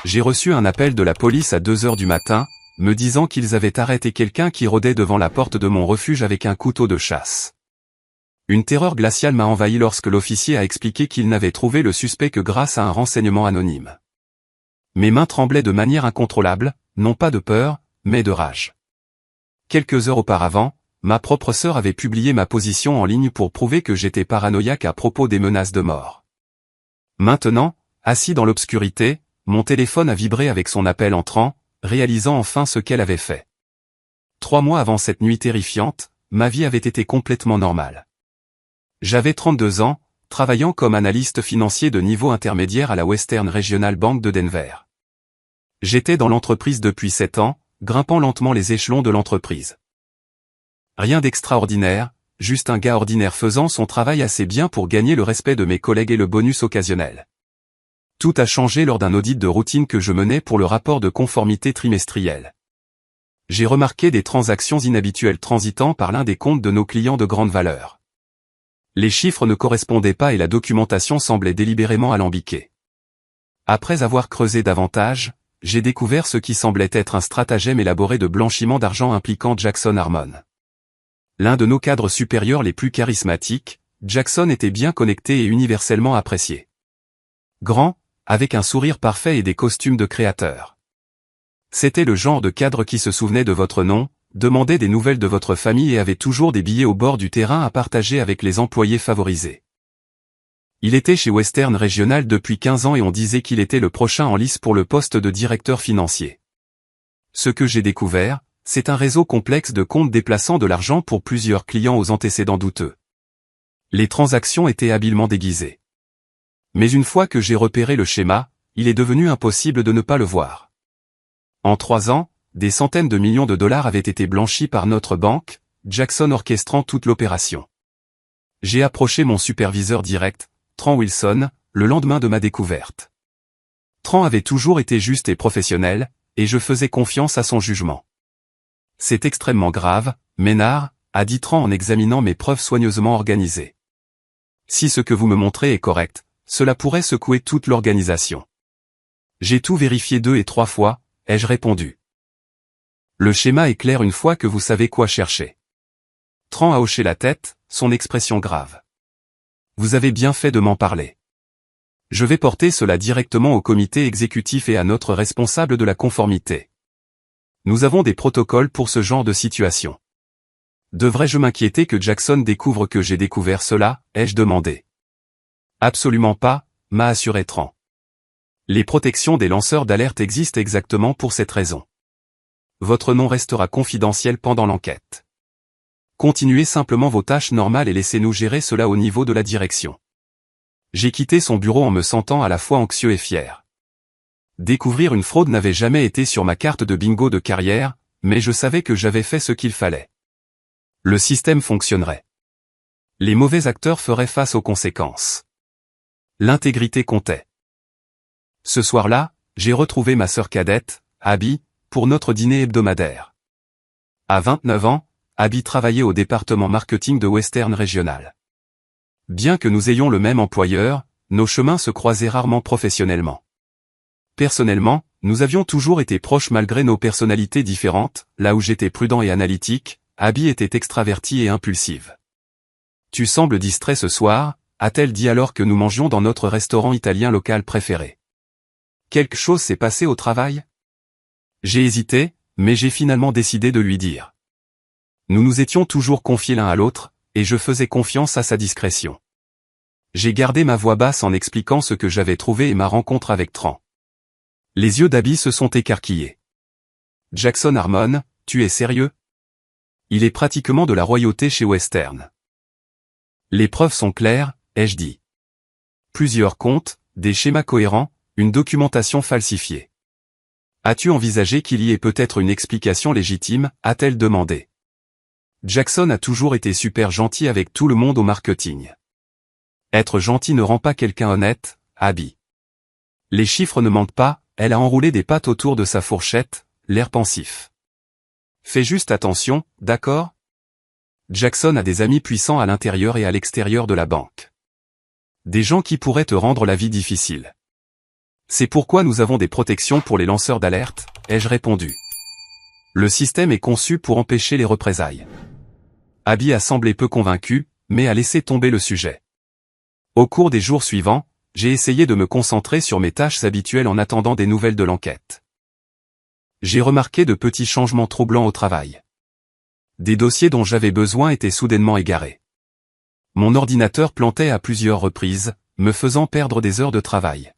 J'ai reçu un appel de la police à 2 heures du matin, me disant qu'ils avaient arrêté quelqu'un qui rôdait devant la porte de mon refuge avec un couteau de chasse. Une terreur glaciale m'a envahi lorsque l'officier a expliqué qu'il n'avait trouvé le suspect que grâce à un renseignement anonyme. Mes mains tremblaient de manière incontrôlable, non pas de peur, mais de rage. Quelques heures auparavant, ma propre sœur avait publié ma position en ligne pour prouver que j'étais paranoïaque à propos des menaces de mort. Maintenant, assis dans l'obscurité, mon téléphone a vibré avec son appel entrant, réalisant enfin ce qu'elle avait fait. 3 mois avant cette nuit terrifiante, ma vie avait été complètement normale. J'avais 32 ans, travaillant comme analyste financier de niveau intermédiaire à la Western Regional Bank de Denver. J'étais dans l'entreprise depuis 7 ans, grimpant lentement les échelons de l'entreprise. Rien d'extraordinaire, juste un gars ordinaire faisant son travail assez bien pour gagner le respect de mes collègues et le bonus occasionnel. Tout a changé lors d'un audit de routine que je menais pour le rapport de conformité trimestriel. J'ai remarqué des transactions inhabituelles transitant par l'un des comptes de nos clients de grande valeur. Les chiffres ne correspondaient pas et la documentation semblait délibérément alambiquée. Après avoir creusé davantage, j'ai découvert ce qui semblait être un stratagème élaboré de blanchiment d'argent impliquant Jackson Harmon. L'un de nos cadres supérieurs les plus charismatiques, Jackson était bien connecté et universellement apprécié. Grand, avec un sourire parfait et des costumes de créateur. C'était le genre de cadre qui se souvenait de votre nom, demandait des nouvelles de votre famille et avait toujours des billets au bord du terrain à partager avec les employés favorisés. Il était chez Western Regional depuis 15 ans et on disait qu'il était le prochain en lice pour le poste de directeur financier. Ce que j'ai découvert, c'est un réseau complexe de comptes déplaçant de l'argent pour plusieurs clients aux antécédents douteux. Les transactions étaient habilement déguisées. Mais une fois que j'ai repéré le schéma, il est devenu impossible de ne pas le voir. En 3 ans, des centaines de millions de dollars avaient été blanchis par notre banque, Jackson orchestrant toute l'opération. J'ai approché mon superviseur direct, Trent Wilson, le lendemain de ma découverte. Trent avait toujours été juste et professionnel, et je faisais confiance à son jugement. C'est extrêmement grave, Ménard, a dit Trent en examinant mes preuves soigneusement organisées. Si ce que vous me montrez est correct, cela pourrait secouer toute l'organisation. J'ai tout vérifié 2 et 3 fois, ai-je répondu. Le schéma est clair une fois que vous savez quoi chercher. Trent a hoché la tête, son expression grave. Vous avez bien fait de m'en parler. Je vais porter cela directement au comité exécutif et à notre responsable de la conformité. Nous avons des protocoles pour ce genre de situation. Devrais-je m'inquiéter que Jackson découvre que j'ai découvert cela, ai-je demandé. Absolument pas, m'a assuré Trent. Les protections des lanceurs d'alerte existent exactement pour cette raison. Votre nom restera confidentiel pendant l'enquête. Continuez simplement vos tâches normales et laissez-nous gérer cela au niveau de la direction. J'ai quitté son bureau en me sentant à la fois anxieux et fier. Découvrir une fraude n'avait jamais été sur ma carte de bingo de carrière, mais je savais que j'avais fait ce qu'il fallait. Le système fonctionnerait. Les mauvais acteurs feraient face aux conséquences. L'intégrité comptait. Ce soir-là, j'ai retrouvé ma sœur cadette, Abby, pour notre dîner hebdomadaire. À 29 ans, Abby travaillait au département marketing de Western Regional. Bien que nous ayons le même employeur, nos chemins se croisaient rarement professionnellement. Personnellement, nous avions toujours été proches malgré nos personnalités différentes, là où j'étais prudent et analytique, Abby était extravertie et impulsive. Tu sembles distrait ce soir, a-t-elle dit alors que nous mangions dans notre restaurant italien local préféré. Quelque chose s'est passé au travail ? J'ai hésité, mais j'ai finalement décidé de lui dire. Nous nous étions toujours confiés l'un à l'autre, et je faisais confiance à sa discrétion. J'ai gardé ma voix basse en expliquant ce que j'avais trouvé et ma rencontre avec Trent. Les yeux d'Abby se sont écarquillés. Jackson Harmon, tu es sérieux ? Il est pratiquement de la royauté chez Western. Les preuves sont claires, ai-je dit. Plusieurs comptes, des schémas cohérents, une documentation falsifiée. As-tu envisagé qu'il y ait peut-être une explication légitime, a-t-elle demandé. Jackson a toujours été super gentil avec tout le monde au marketing. Être gentil ne rend pas quelqu'un honnête, Abby. Les chiffres ne mentent pas, elle a enroulé des pattes autour de sa fourchette, l'air pensif. Fais juste attention, d'accord ? Jackson a des amis puissants à l'intérieur et à l'extérieur de la banque. Des gens qui pourraient te rendre la vie difficile. C'est pourquoi nous avons des protections pour les lanceurs d'alerte, ai-je répondu. Le système est conçu pour empêcher les représailles. Abby a semblé peu convaincu, mais a laissé tomber le sujet. Au cours des jours suivants, j'ai essayé de me concentrer sur mes tâches habituelles en attendant des nouvelles de l'enquête. J'ai remarqué de petits changements troublants au travail. Des dossiers dont j'avais besoin étaient soudainement égarés. Mon ordinateur plantait à plusieurs reprises, me faisant perdre des heures de travail.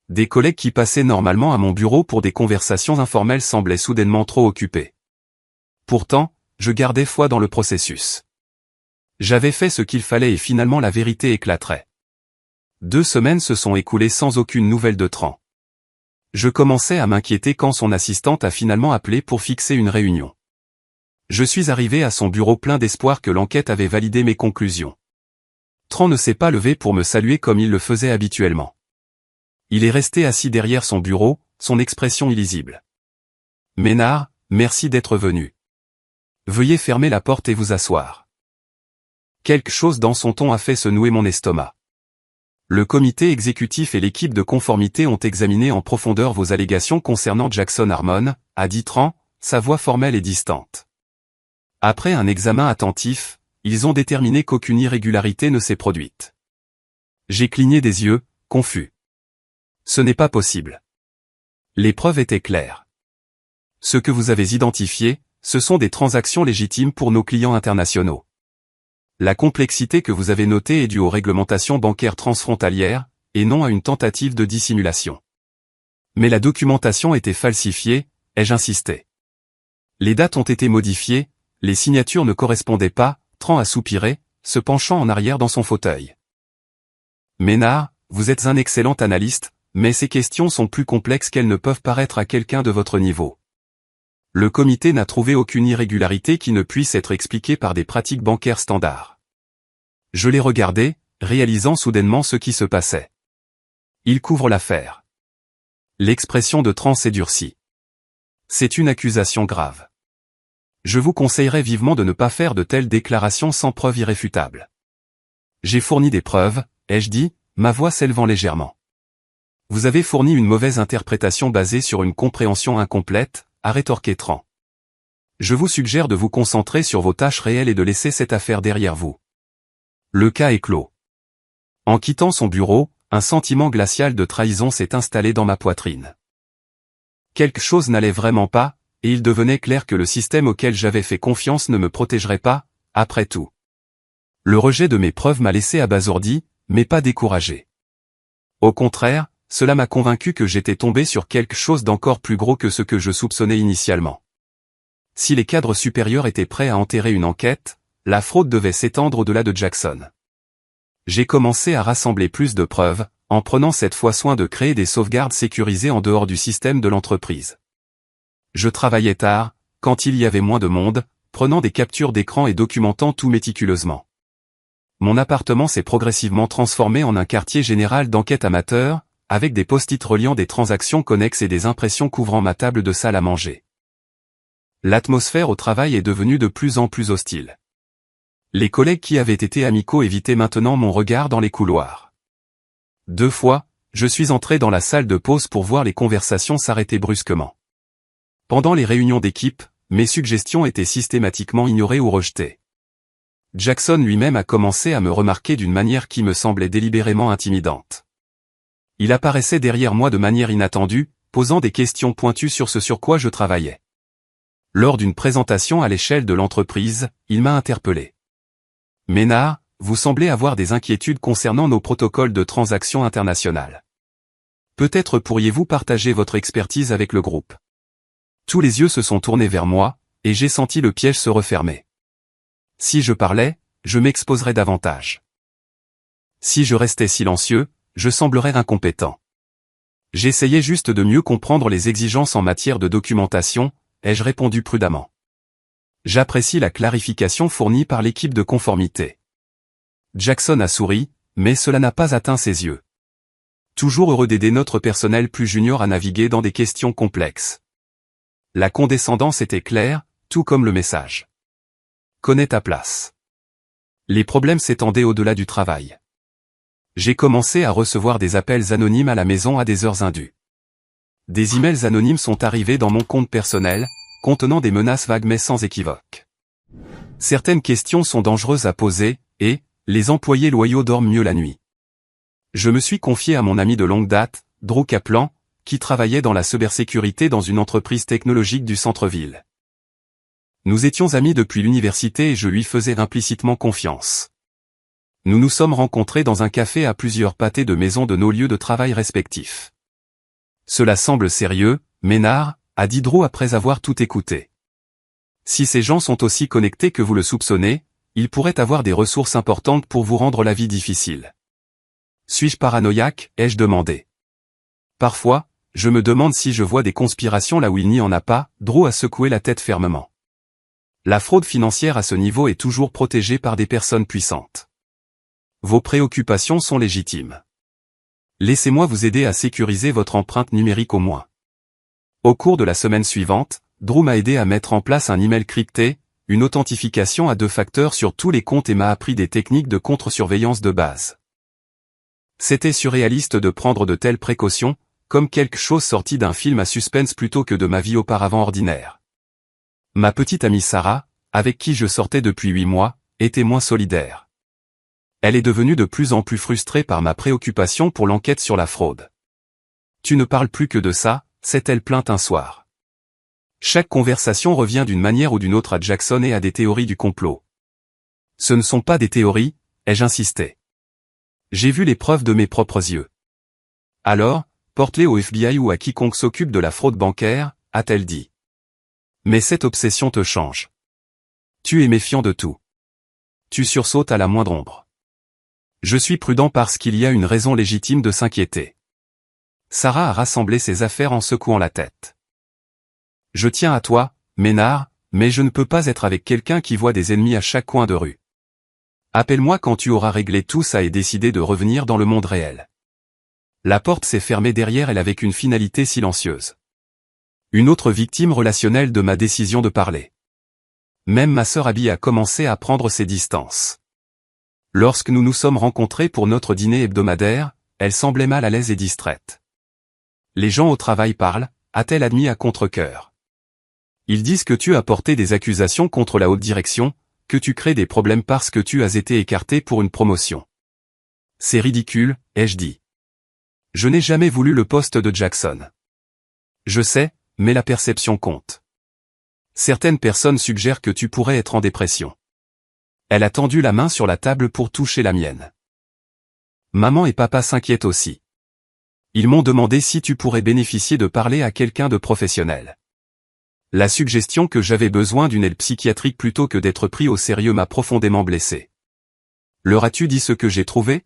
Des collègues qui passaient normalement à mon bureau pour des conversations informelles semblaient soudainement trop occupés. Pourtant, je gardais foi dans le processus. J'avais fait ce qu'il fallait et finalement la vérité éclaterait. 2 semaines se sont écoulées sans aucune nouvelle de Tran. Je commençais à m'inquiéter quand son assistante a finalement appelé pour fixer une réunion. Je suis arrivé à son bureau plein d'espoir que l'enquête avait validé mes conclusions. Tran ne s'est pas levé pour me saluer comme il le faisait habituellement. Il est resté assis derrière son bureau, son expression illisible. « Ménard, merci d'être venu. Veuillez fermer la porte et vous asseoir. » Quelque chose dans son ton a fait se nouer mon estomac. Le comité exécutif et l'équipe de conformité ont examiné en profondeur vos allégations concernant Jackson Harmon, a dit Tran, sa voix formelle et distante. Après un examen attentif, ils ont déterminé qu'aucune irrégularité ne s'est produite. J'ai cligné des yeux, confus. Ce n'est pas possible. Les preuves étaient claires. Ce que vous avez identifié, ce sont des transactions légitimes pour nos clients internationaux. La complexité que vous avez notée est due aux réglementations bancaires transfrontalières, et non à une tentative de dissimulation. Mais la documentation était falsifiée, ai-je insisté. Les dates ont été modifiées, les signatures ne correspondaient pas, Tran a soupiré, se penchant en arrière dans son fauteuil. Ménard, vous êtes un excellent analyste, mais ces questions sont plus complexes qu'elles ne peuvent paraître à quelqu'un de votre niveau. Le comité n'a trouvé aucune irrégularité qui ne puisse être expliquée par des pratiques bancaires standards. Je l'ai regardé, réalisant soudainement ce qui se passait. Il couvre l'affaire. L'expression de Tran s'est durcie. C'est une accusation grave. Je vous conseillerais vivement de ne pas faire de telles déclarations sans preuve irréfutable. J'ai fourni des preuves, ai-je dit, ma voix s'élevant légèrement. Vous avez fourni une mauvaise interprétation basée sur une compréhension incomplète, a rétorqué Tran. Je vous suggère de vous concentrer sur vos tâches réelles et de laisser cette affaire derrière vous. Le cas est clos. En quittant son bureau, un sentiment glacial de trahison s'est installé dans ma poitrine. Quelque chose n'allait vraiment pas, et il devenait clair que le système auquel j'avais fait confiance ne me protégerait pas, après tout. Le rejet de mes preuves m'a laissé abasourdi, mais pas découragé. Au contraire, cela m'a convaincu que j'étais tombé sur quelque chose d'encore plus gros que ce que je soupçonnais initialement. Si les cadres supérieurs étaient prêts à enterrer une enquête, la fraude devait s'étendre au-delà de Jackson. J'ai commencé à rassembler plus de preuves, en prenant cette fois soin de créer des sauvegardes sécurisées en dehors du système de l'entreprise. Je travaillais tard, quand il y avait moins de monde, prenant des captures d'écran et documentant tout méticuleusement. Mon appartement s'est progressivement transformé en un quartier général d'enquête amateur, avec des post-it reliant des transactions connexes et des impressions couvrant ma table de salle à manger. L'atmosphère au travail est devenue de plus en plus hostile. Les collègues qui avaient été amicaux évitaient maintenant mon regard dans les couloirs. 2 fois, je suis entré dans la salle de pause pour voir les conversations s'arrêter brusquement. Pendant les réunions d'équipe, mes suggestions étaient systématiquement ignorées ou rejetées. Jackson lui-même a commencé à me remarquer d'une manière qui me semblait délibérément intimidante. Il apparaissait derrière moi de manière inattendue, posant des questions pointues sur ce sur quoi je travaillais. Lors d'une présentation à l'échelle de l'entreprise, il m'a interpellé. « Ménard, vous semblez avoir des inquiétudes concernant nos protocoles de transactions internationales. Peut-être pourriez-vous partager votre expertise avec le groupe. » Tous les yeux se sont tournés vers moi, et j'ai senti le piège se refermer. Si je parlais, je m'exposerais davantage. Si je restais silencieux, je semblerais incompétent. J'essayais juste de mieux comprendre les exigences en matière de documentation, ai-je répondu prudemment. J'apprécie la clarification fournie par l'équipe de conformité. Jackson a souri, mais cela n'a pas atteint ses yeux. Toujours heureux d'aider notre personnel plus junior à naviguer dans des questions complexes. La condescendance était claire, tout comme le message. Connais ta place. Les problèmes s'étendaient au-delà du travail. J'ai commencé à recevoir des appels anonymes à la maison à des heures indues. Des emails anonymes sont arrivés dans mon compte personnel, contenant des menaces vagues mais sans équivoque. Certaines questions sont dangereuses à poser, et les employés loyaux dorment mieux la nuit. Je me suis confié à mon ami de longue date, Drew Kaplan, qui travaillait dans la cybersécurité dans une entreprise technologique du centre-ville. Nous étions amis depuis l'université et je lui faisais implicitement confiance. Nous nous sommes rencontrés dans un café à plusieurs pâtés de maison de nos lieux de travail respectifs. Cela semble sérieux, Ménard, a dit Drew après avoir tout écouté. Si ces gens sont aussi connectés que vous le soupçonnez, ils pourraient avoir des ressources importantes pour vous rendre la vie difficile. Suis-je paranoïaque, ai-je demandé. Parfois, je me demande si je vois des conspirations là où il n'y en a pas, Drew a secoué la tête fermement. La fraude financière à ce niveau est toujours protégée par des personnes puissantes. Vos préoccupations sont légitimes. Laissez-moi vous aider à sécuriser votre empreinte numérique au moins. Au cours de la semaine suivante, Drew m'a aidé à mettre en place un email crypté, une authentification à 2 facteurs sur tous les comptes et m'a appris des techniques de contre-surveillance de base. C'était surréaliste de prendre de telles précautions, comme quelque chose sorti d'un film à suspense plutôt que de ma vie auparavant ordinaire. Ma petite amie Sarah, avec qui je sortais depuis 8 mois, était moins solidaire. Elle est devenue de plus en plus frustrée par ma préoccupation pour l'enquête sur la fraude. Tu ne parles plus que de ça, s'est-elle plainte un soir. Chaque conversation revient d'une manière ou d'une autre à Jackson et à des théories du complot. Ce ne sont pas des théories, ai-je insisté. J'ai vu les preuves de mes propres yeux. Alors, porte-les au FBI ou à quiconque s'occupe de la fraude bancaire, a-t-elle dit. Mais cette obsession te change. Tu es méfiant de tout. Tu sursautes à la moindre ombre. Je suis prudent parce qu'il y a une raison légitime de s'inquiéter. Sarah a rassemblé ses affaires en secouant la tête. Je tiens à toi, Ménard, mais je ne peux pas être avec quelqu'un qui voit des ennemis à chaque coin de rue. Appelle-moi quand tu auras réglé tout ça et décidé de revenir dans le monde réel. La porte s'est fermée derrière elle avec une finalité silencieuse. Une autre victime relationnelle de ma décision de parler. Même ma sœur Abby a commencé à prendre ses distances. Lorsque nous nous sommes rencontrés pour notre dîner hebdomadaire, elle semblait mal à l'aise et distraite. Les gens au travail parlent, a-t-elle admis à contre-cœur. Ils disent que tu as porté des accusations contre la haute direction, que tu crées des problèmes parce que tu as été écarté pour une promotion. C'est ridicule, ai-je dit. Je n'ai jamais voulu le poste de Jackson. Je sais, mais la perception compte. Certaines personnes suggèrent que tu pourrais être en dépression. Elle a tendu la main sur la table pour toucher la mienne. Maman et papa s'inquiètent aussi. Ils m'ont demandé si tu pourrais bénéficier de parler à quelqu'un de professionnel. La suggestion que j'avais besoin d'une aide psychiatrique plutôt que d'être pris au sérieux m'a profondément blessé. Leur as-tu dit ce que j'ai trouvé?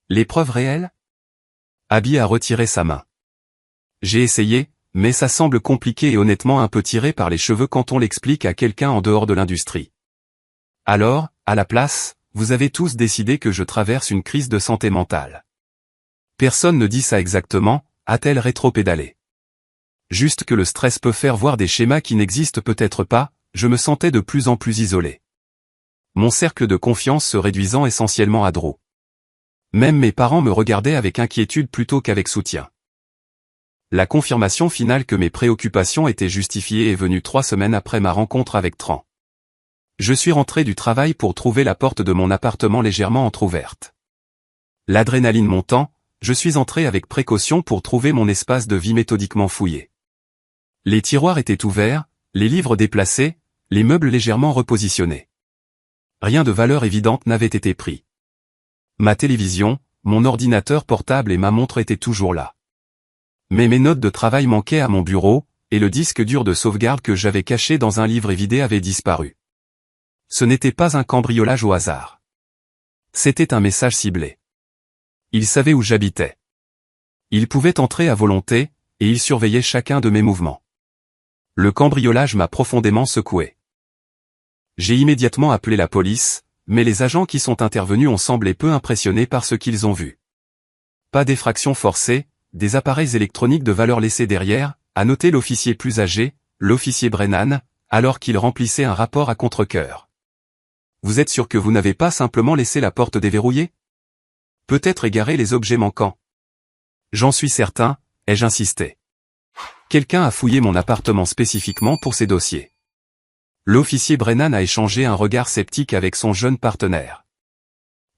Les preuves réelles? Abby a retiré sa main. J'ai essayé, mais ça semble compliqué et honnêtement un peu tiré par les cheveux quand on l'explique à quelqu'un en dehors de l'industrie. Alors, à la place, vous avez tous décidé que je traverse une crise de santé mentale. Personne ne dit ça exactement, a-t-elle rétropédalé. Juste que le stress peut faire voir des schémas qui n'existent peut-être pas, je me sentais de plus en plus isolé. Mon cercle de confiance se réduisant essentiellement à Drew. Même mes parents me regardaient avec inquiétude plutôt qu'avec soutien. La confirmation finale que mes préoccupations étaient justifiées est venue 3 semaines après ma rencontre avec Tran. Je suis rentré du travail pour trouver la porte de mon appartement légèrement entr'ouverte. L'adrénaline montant, je suis entré avec précaution pour trouver mon espace de vie méthodiquement fouillé. Les tiroirs étaient ouverts, les livres déplacés, les meubles légèrement repositionnés. Rien de valeur évidente n'avait été pris. Ma télévision, mon ordinateur portable et ma montre étaient toujours là. Mais mes notes de travail manquaient à mon bureau, et le disque dur de sauvegarde que j'avais caché dans un livre évidé avait disparu. Ce n'était pas un cambriolage au hasard. C'était un message ciblé. Il savait où j'habitais. Il pouvait entrer à volonté, et il surveillait chacun de mes mouvements. Le cambriolage m'a profondément secoué. J'ai immédiatement appelé la police, mais les agents qui sont intervenus ont semblé peu impressionnés par ce qu'ils ont vu. Pas d'effraction forcée, des appareils électroniques de valeur laissés derrière, a noté l'officier plus âgé, l'officier Brennan, alors qu'il remplissait un rapport à contre-cœur. Vous êtes sûr que vous n'avez pas simplement laissé la porte déverrouillée? Peut-être égarer les objets manquants. J'en suis certain, ai-je insisté. Quelqu'un a fouillé mon appartement spécifiquement pour ces dossiers. L'officier Brennan a échangé un regard sceptique avec son jeune partenaire.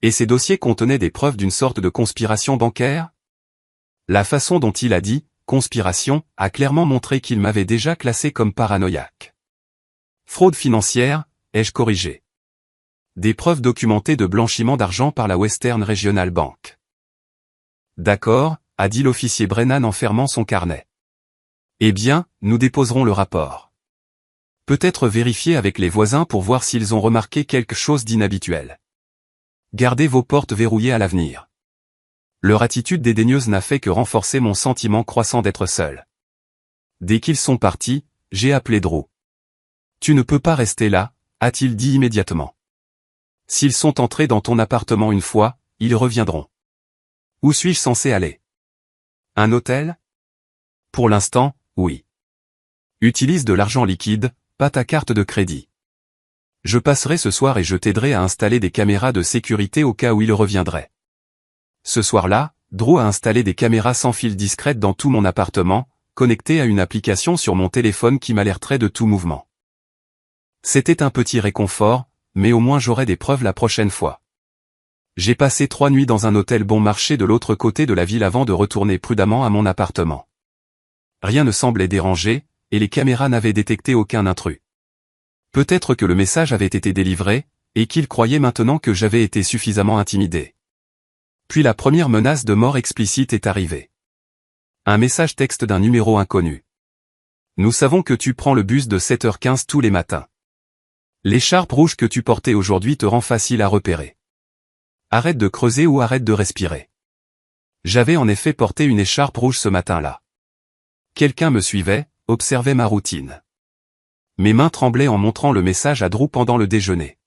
Et ces dossiers contenaient des preuves d'une sorte de conspiration bancaire? La façon dont il a dit « conspiration » a clairement montré qu'il m'avait déjà classé comme paranoïaque. Fraude financière, ai-je corrigé. Des preuves documentées de blanchiment d'argent par la Western Regional Bank. D'accord, a dit l'officier Brennan en fermant son carnet. Eh bien, nous déposerons le rapport. Peut-être vérifier avec les voisins pour voir s'ils ont remarqué quelque chose d'inhabituel. Gardez vos portes verrouillées à l'avenir. Leur attitude dédaigneuse n'a fait que renforcer mon sentiment croissant d'être seul. Dès qu'ils sont partis, j'ai appelé Drew. Tu ne peux pas rester là, a-t-il dit immédiatement. S'ils sont entrés dans ton appartement une fois, ils reviendront. Où suis-je censé aller? Un hôtel? Pour l'instant, oui. Utilise de l'argent liquide, pas ta carte de crédit. Je passerai ce soir et je t'aiderai à installer des caméras de sécurité au cas où il reviendrait. Ce soir-là, Drew a installé des caméras sans fil discrètes dans tout mon appartement, connectées à une application sur mon téléphone qui m'alerterait de tout mouvement. C'était un petit réconfort, mais au moins j'aurai des preuves la prochaine fois. J'ai passé 3 nuits dans un hôtel bon marché de l'autre côté de la ville avant de retourner prudemment à mon appartement. Rien ne semblait déranger, et les caméras n'avaient détecté aucun intrus. Peut-être que le message avait été délivré, et qu'ils croyaient maintenant que j'avais été suffisamment intimidé. Puis la première menace de mort explicite est arrivée. Un message texte d'un numéro inconnu. Nous savons que tu prends le bus de 7h15 tous les matins. L'écharpe rouge que tu portais aujourd'hui te rend facile à repérer. Arrête de creuser ou arrête de respirer. J'avais en effet porté une écharpe rouge ce matin-là. Quelqu'un me suivait, observait ma routine. Mes mains tremblaient en montrant le message à Drew pendant le déjeuner.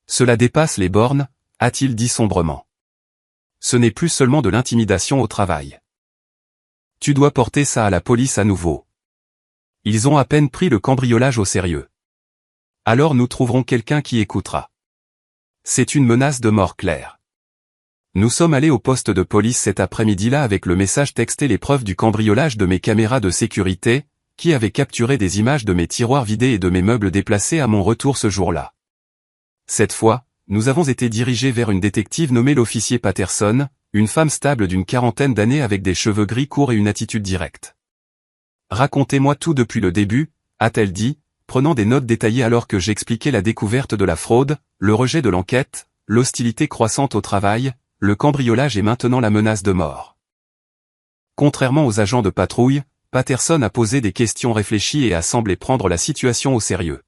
Cela dépasse les bornes, a-t-il dit sombrement. Ce n'est plus seulement de l'intimidation au travail. Tu dois porter ça à la police à nouveau. Ils ont à peine pris le cambriolage au sérieux. Alors nous trouverons quelqu'un qui écoutera. C'est une menace de mort claire. Nous sommes allés au poste de police cet après-midi-là avec le message texté les preuves du cambriolage de mes caméras de sécurité, qui avaient capturé des images de mes tiroirs vidés et de mes meubles déplacés à mon retour ce jour-là. Cette fois, nous avons été dirigés vers une détective nommée l'officier Patterson, une femme stable d'une 40aine d'années avec des cheveux gris courts et une attitude directe. Racontez-moi tout depuis le début, a-t-elle dit, prenant des notes détaillées alors que j'expliquais la découverte de la fraude, le rejet de l'enquête, l'hostilité croissante au travail, le cambriolage et maintenant la menace de mort. Contrairement aux agents de patrouille, Patterson a posé des questions réfléchies et a semblé prendre la situation au sérieux.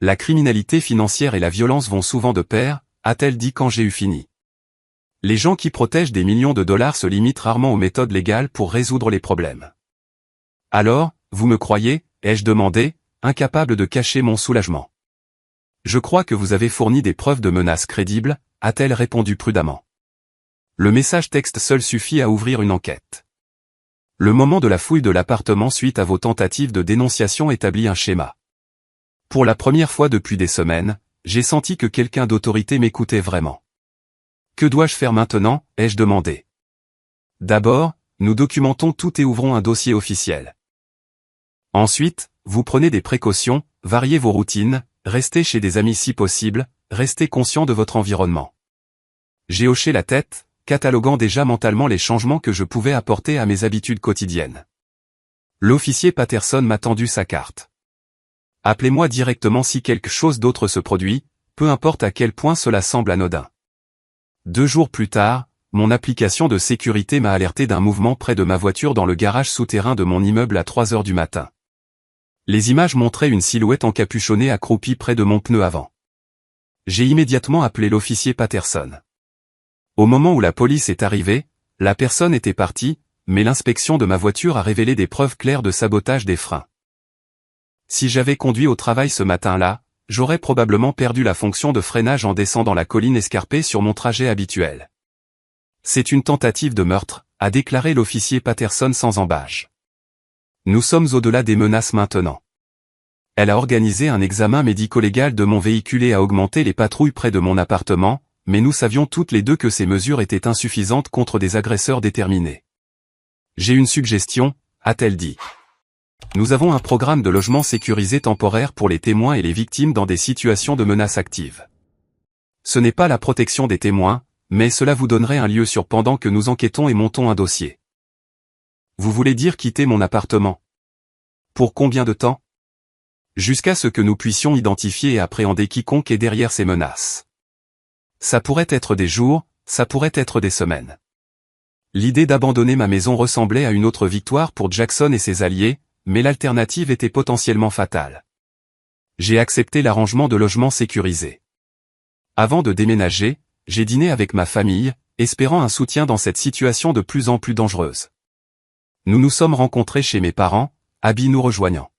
La criminalité financière et la violence vont souvent de pair, a-t-elle dit quand j'ai eu fini. Les gens qui protègent des millions de dollars se limitent rarement aux méthodes légales pour résoudre les problèmes. Alors, vous me croyez, ai-je demandé, incapable de cacher mon soulagement. Je crois que vous avez fourni des preuves de menaces crédibles, a-t-elle répondu prudemment. Le message texte seul suffit à ouvrir une enquête. Le moment de la fouille de l'appartement suite à vos tentatives de dénonciation établit un schéma. Pour la première fois depuis des semaines, j'ai senti que quelqu'un d'autorité m'écoutait vraiment. Que dois-je faire maintenant, ai-je demandé. D'abord, nous documentons tout et ouvrons un dossier officiel. Ensuite, vous prenez des précautions, variez vos routines, restez chez des amis si possible, restez conscient de votre environnement. J'ai hoché la tête, cataloguant déjà mentalement les changements que je pouvais apporter à mes habitudes quotidiennes. L'officier Patterson m'a tendu sa carte. Appelez-moi directement si quelque chose d'autre se produit, peu importe à quel point cela semble anodin. 2 jours plus tard, mon application de sécurité m'a alerté d'un mouvement près de ma voiture dans le garage souterrain de mon immeuble à 3 heures du matin. Les images montraient une silhouette encapuchonnée accroupie près de mon pneu avant. J'ai immédiatement appelé l'officier Patterson. Au moment où la police est arrivée, la personne était partie, mais l'inspection de ma voiture a révélé des preuves claires de sabotage des freins. Si j'avais conduit au travail ce matin-là, j'aurais probablement perdu la fonction de freinage en descendant la colline escarpée sur mon trajet habituel. C'est une tentative de meurtre, a déclaré l'officier Patterson sans ambages. Nous sommes au-delà des menaces maintenant. Elle a organisé un examen médico-légal de mon véhicule et a augmenté les patrouilles près de mon appartement, mais nous savions toutes les deux que ces mesures étaient insuffisantes contre des agresseurs déterminés. J'ai une suggestion, a-t-elle dit. Nous avons un programme de logement sécurisé temporaire pour les témoins et les victimes dans des situations de menace active. Ce n'est pas la protection des témoins, mais cela vous donnerait un lieu sûr pendant que nous enquêtons et montons un dossier. Vous voulez dire quitter mon appartement? Pour combien de temps? Jusqu'à ce que nous puissions identifier et appréhender quiconque est derrière ces menaces. Ça pourrait être des jours, ça pourrait être des semaines. L'idée d'abandonner ma maison ressemblait à une autre victoire pour Jackson et ses alliés, mais l'alternative était potentiellement fatale. J'ai accepté l'arrangement de logement sécurisé. Avant de déménager, j'ai dîné avec ma famille, espérant un soutien dans cette situation de plus en plus dangereuse. Nous nous sommes rencontrés chez mes parents, Abby nous rejoignant.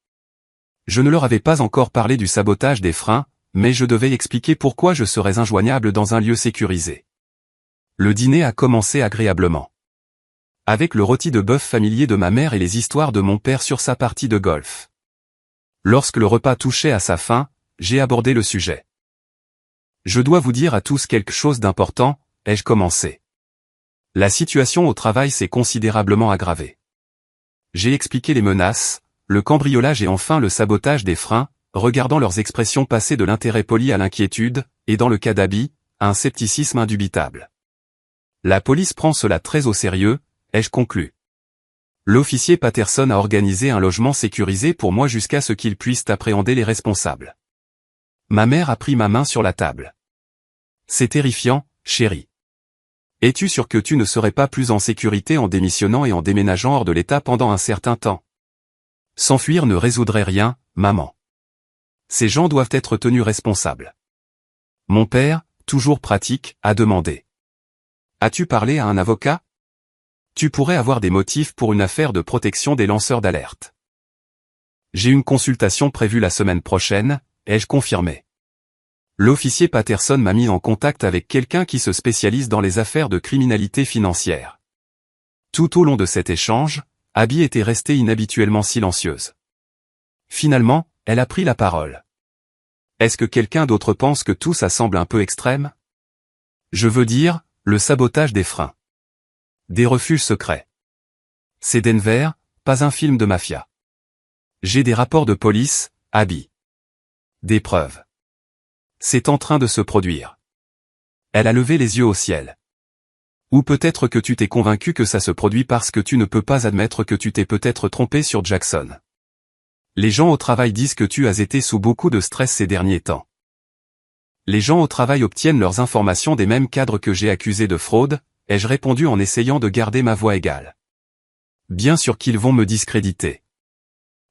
Je ne leur avais pas encore parlé du sabotage des freins, mais je devais expliquer pourquoi je serais injoignable dans un lieu sécurisé. Le dîner a commencé agréablement. Avec le rôti de bœuf familier de ma mère et les histoires de mon père sur sa partie de golf. Lorsque le repas touchait à sa fin, j'ai abordé le sujet. Je dois vous dire à tous quelque chose d'important, ai-je commencé. La situation au travail s'est considérablement aggravée. J'ai expliqué les menaces, le cambriolage et enfin le sabotage des freins, regardant leurs expressions passer de l'intérêt poli à l'inquiétude, et dans le cas d'Abby, à un scepticisme indubitable. La police prend cela très au sérieux, ai-je conclu. L'officier Patterson a organisé un logement sécurisé pour moi jusqu'à ce qu'ils puissent appréhender les responsables. Ma mère a pris ma main sur la table. C'est terrifiant, chérie. Es-tu sûr que tu ne serais pas plus en sécurité en démissionnant et en déménageant hors de l'État pendant un certain temps? S'enfuir ne résoudrait rien, maman. Ces gens doivent être tenus responsables. Mon père, toujours pratique, a demandé. As-tu parlé à un avocat? Tu pourrais avoir des motifs pour une affaire de protection des lanceurs d'alerte. J'ai une consultation prévue la semaine prochaine, ai-je confirmé. L'officier Patterson m'a mis en contact avec quelqu'un qui se spécialise dans les affaires de criminalité financière. Tout au long de cet échange, Abby était restée inhabituellement silencieuse. Finalement, elle a pris la parole. Est-ce que quelqu'un d'autre pense que tout ça semble un peu extrême? Je veux dire, le sabotage des freins. Des refuges secrets. C'est Denver, pas un film de mafia. J'ai des rapports de police, Abby. Des preuves. C'est en train de se produire. Elle a levé les yeux au ciel. Ou peut-être que tu t'es convaincu que ça se produit parce que tu ne peux pas admettre que tu t'es peut-être trompé sur Jackson. Les gens au travail disent que tu as été sous beaucoup de stress ces derniers temps. Les gens au travail obtiennent leurs informations des mêmes cadres que j'ai accusés de fraude, ai-je répondu en essayant de garder ma voix égale. Bien sûr qu'ils vont me discréditer.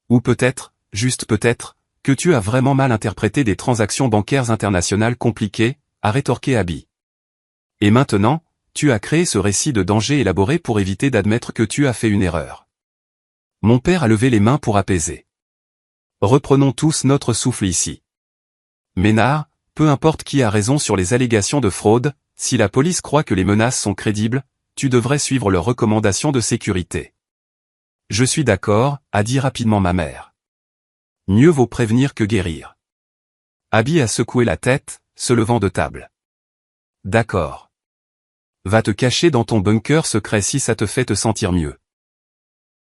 Ou peut-être, juste peut-être, que tu as vraiment mal interprété des transactions bancaires internationales compliquées, a rétorqué Abby. Et maintenant, tu as créé ce récit de danger élaboré pour éviter d'admettre que tu as fait une erreur. Mon père a levé les mains pour apaiser. Reprenons tous notre souffle ici. Ménard, peu importe qui a raison sur les allégations de fraude, si la police croit que les menaces sont crédibles, tu devrais suivre leurs recommandations de sécurité. Je suis d'accord, a dit rapidement ma mère. Mieux vaut prévenir que guérir. Abby a secoué la tête, se levant de table. D'accord. Va te cacher dans ton bunker secret si ça te fait te sentir mieux.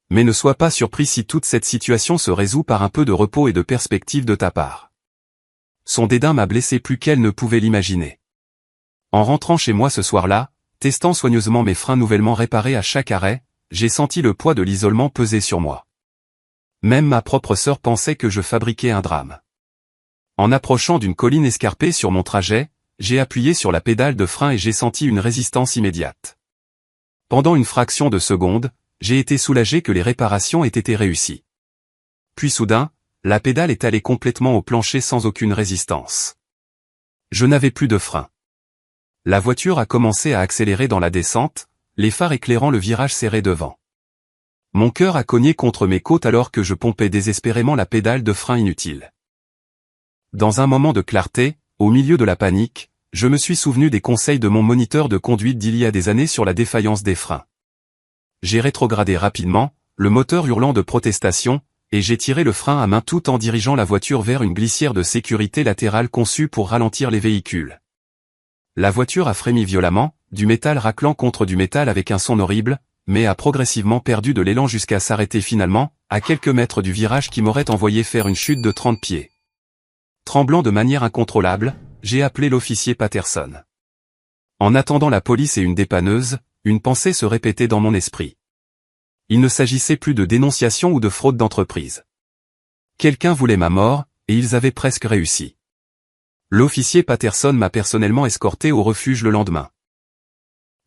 Mais ne sois pas surpris si toute cette situation se résout par un peu de repos et de perspective de ta part. Son dédain m'a blessé plus qu'elle ne pouvait l'imaginer. En rentrant chez moi ce soir-là, testant soigneusement mes freins nouvellement réparés à chaque arrêt, j'ai senti le poids de l'isolement peser sur moi. Même ma propre sœur pensait que je fabriquais un drame. En approchant d'une colline escarpée sur mon trajet, j'ai appuyé sur la pédale de frein et j'ai senti une résistance immédiate. Pendant une fraction de seconde, j'ai été soulagé que les réparations aient été réussies. Puis soudain, la pédale est allée complètement au plancher sans aucune résistance. Je n'avais plus de frein. La voiture a commencé à accélérer dans la descente, les phares éclairant le virage serré devant. Mon cœur a cogné contre mes côtes alors que je pompais désespérément la pédale de frein inutile. Dans un moment de clarté, au milieu de la panique, je me suis souvenu des conseils de mon moniteur de conduite d'il y a des années sur la défaillance des freins. J'ai rétrogradé rapidement, le moteur hurlant de protestation, et j'ai tiré le frein à main tout en dirigeant la voiture vers une glissière de sécurité latérale conçue pour ralentir les véhicules. La voiture a frémi violemment, du métal raclant contre du métal avec un son horrible, mais a progressivement perdu de l'élan jusqu'à s'arrêter finalement, à quelques mètres du virage qui m'aurait envoyé faire une chute de 30 pieds. Tremblant de manière incontrôlable, j'ai appelé l'officier Patterson. En attendant la police et une dépanneuse, une pensée se répétait dans mon esprit. Il ne s'agissait plus de dénonciation ou de fraude d'entreprise. Quelqu'un voulait ma mort, et ils avaient presque réussi. L'officier Patterson m'a personnellement escorté au refuge le lendemain.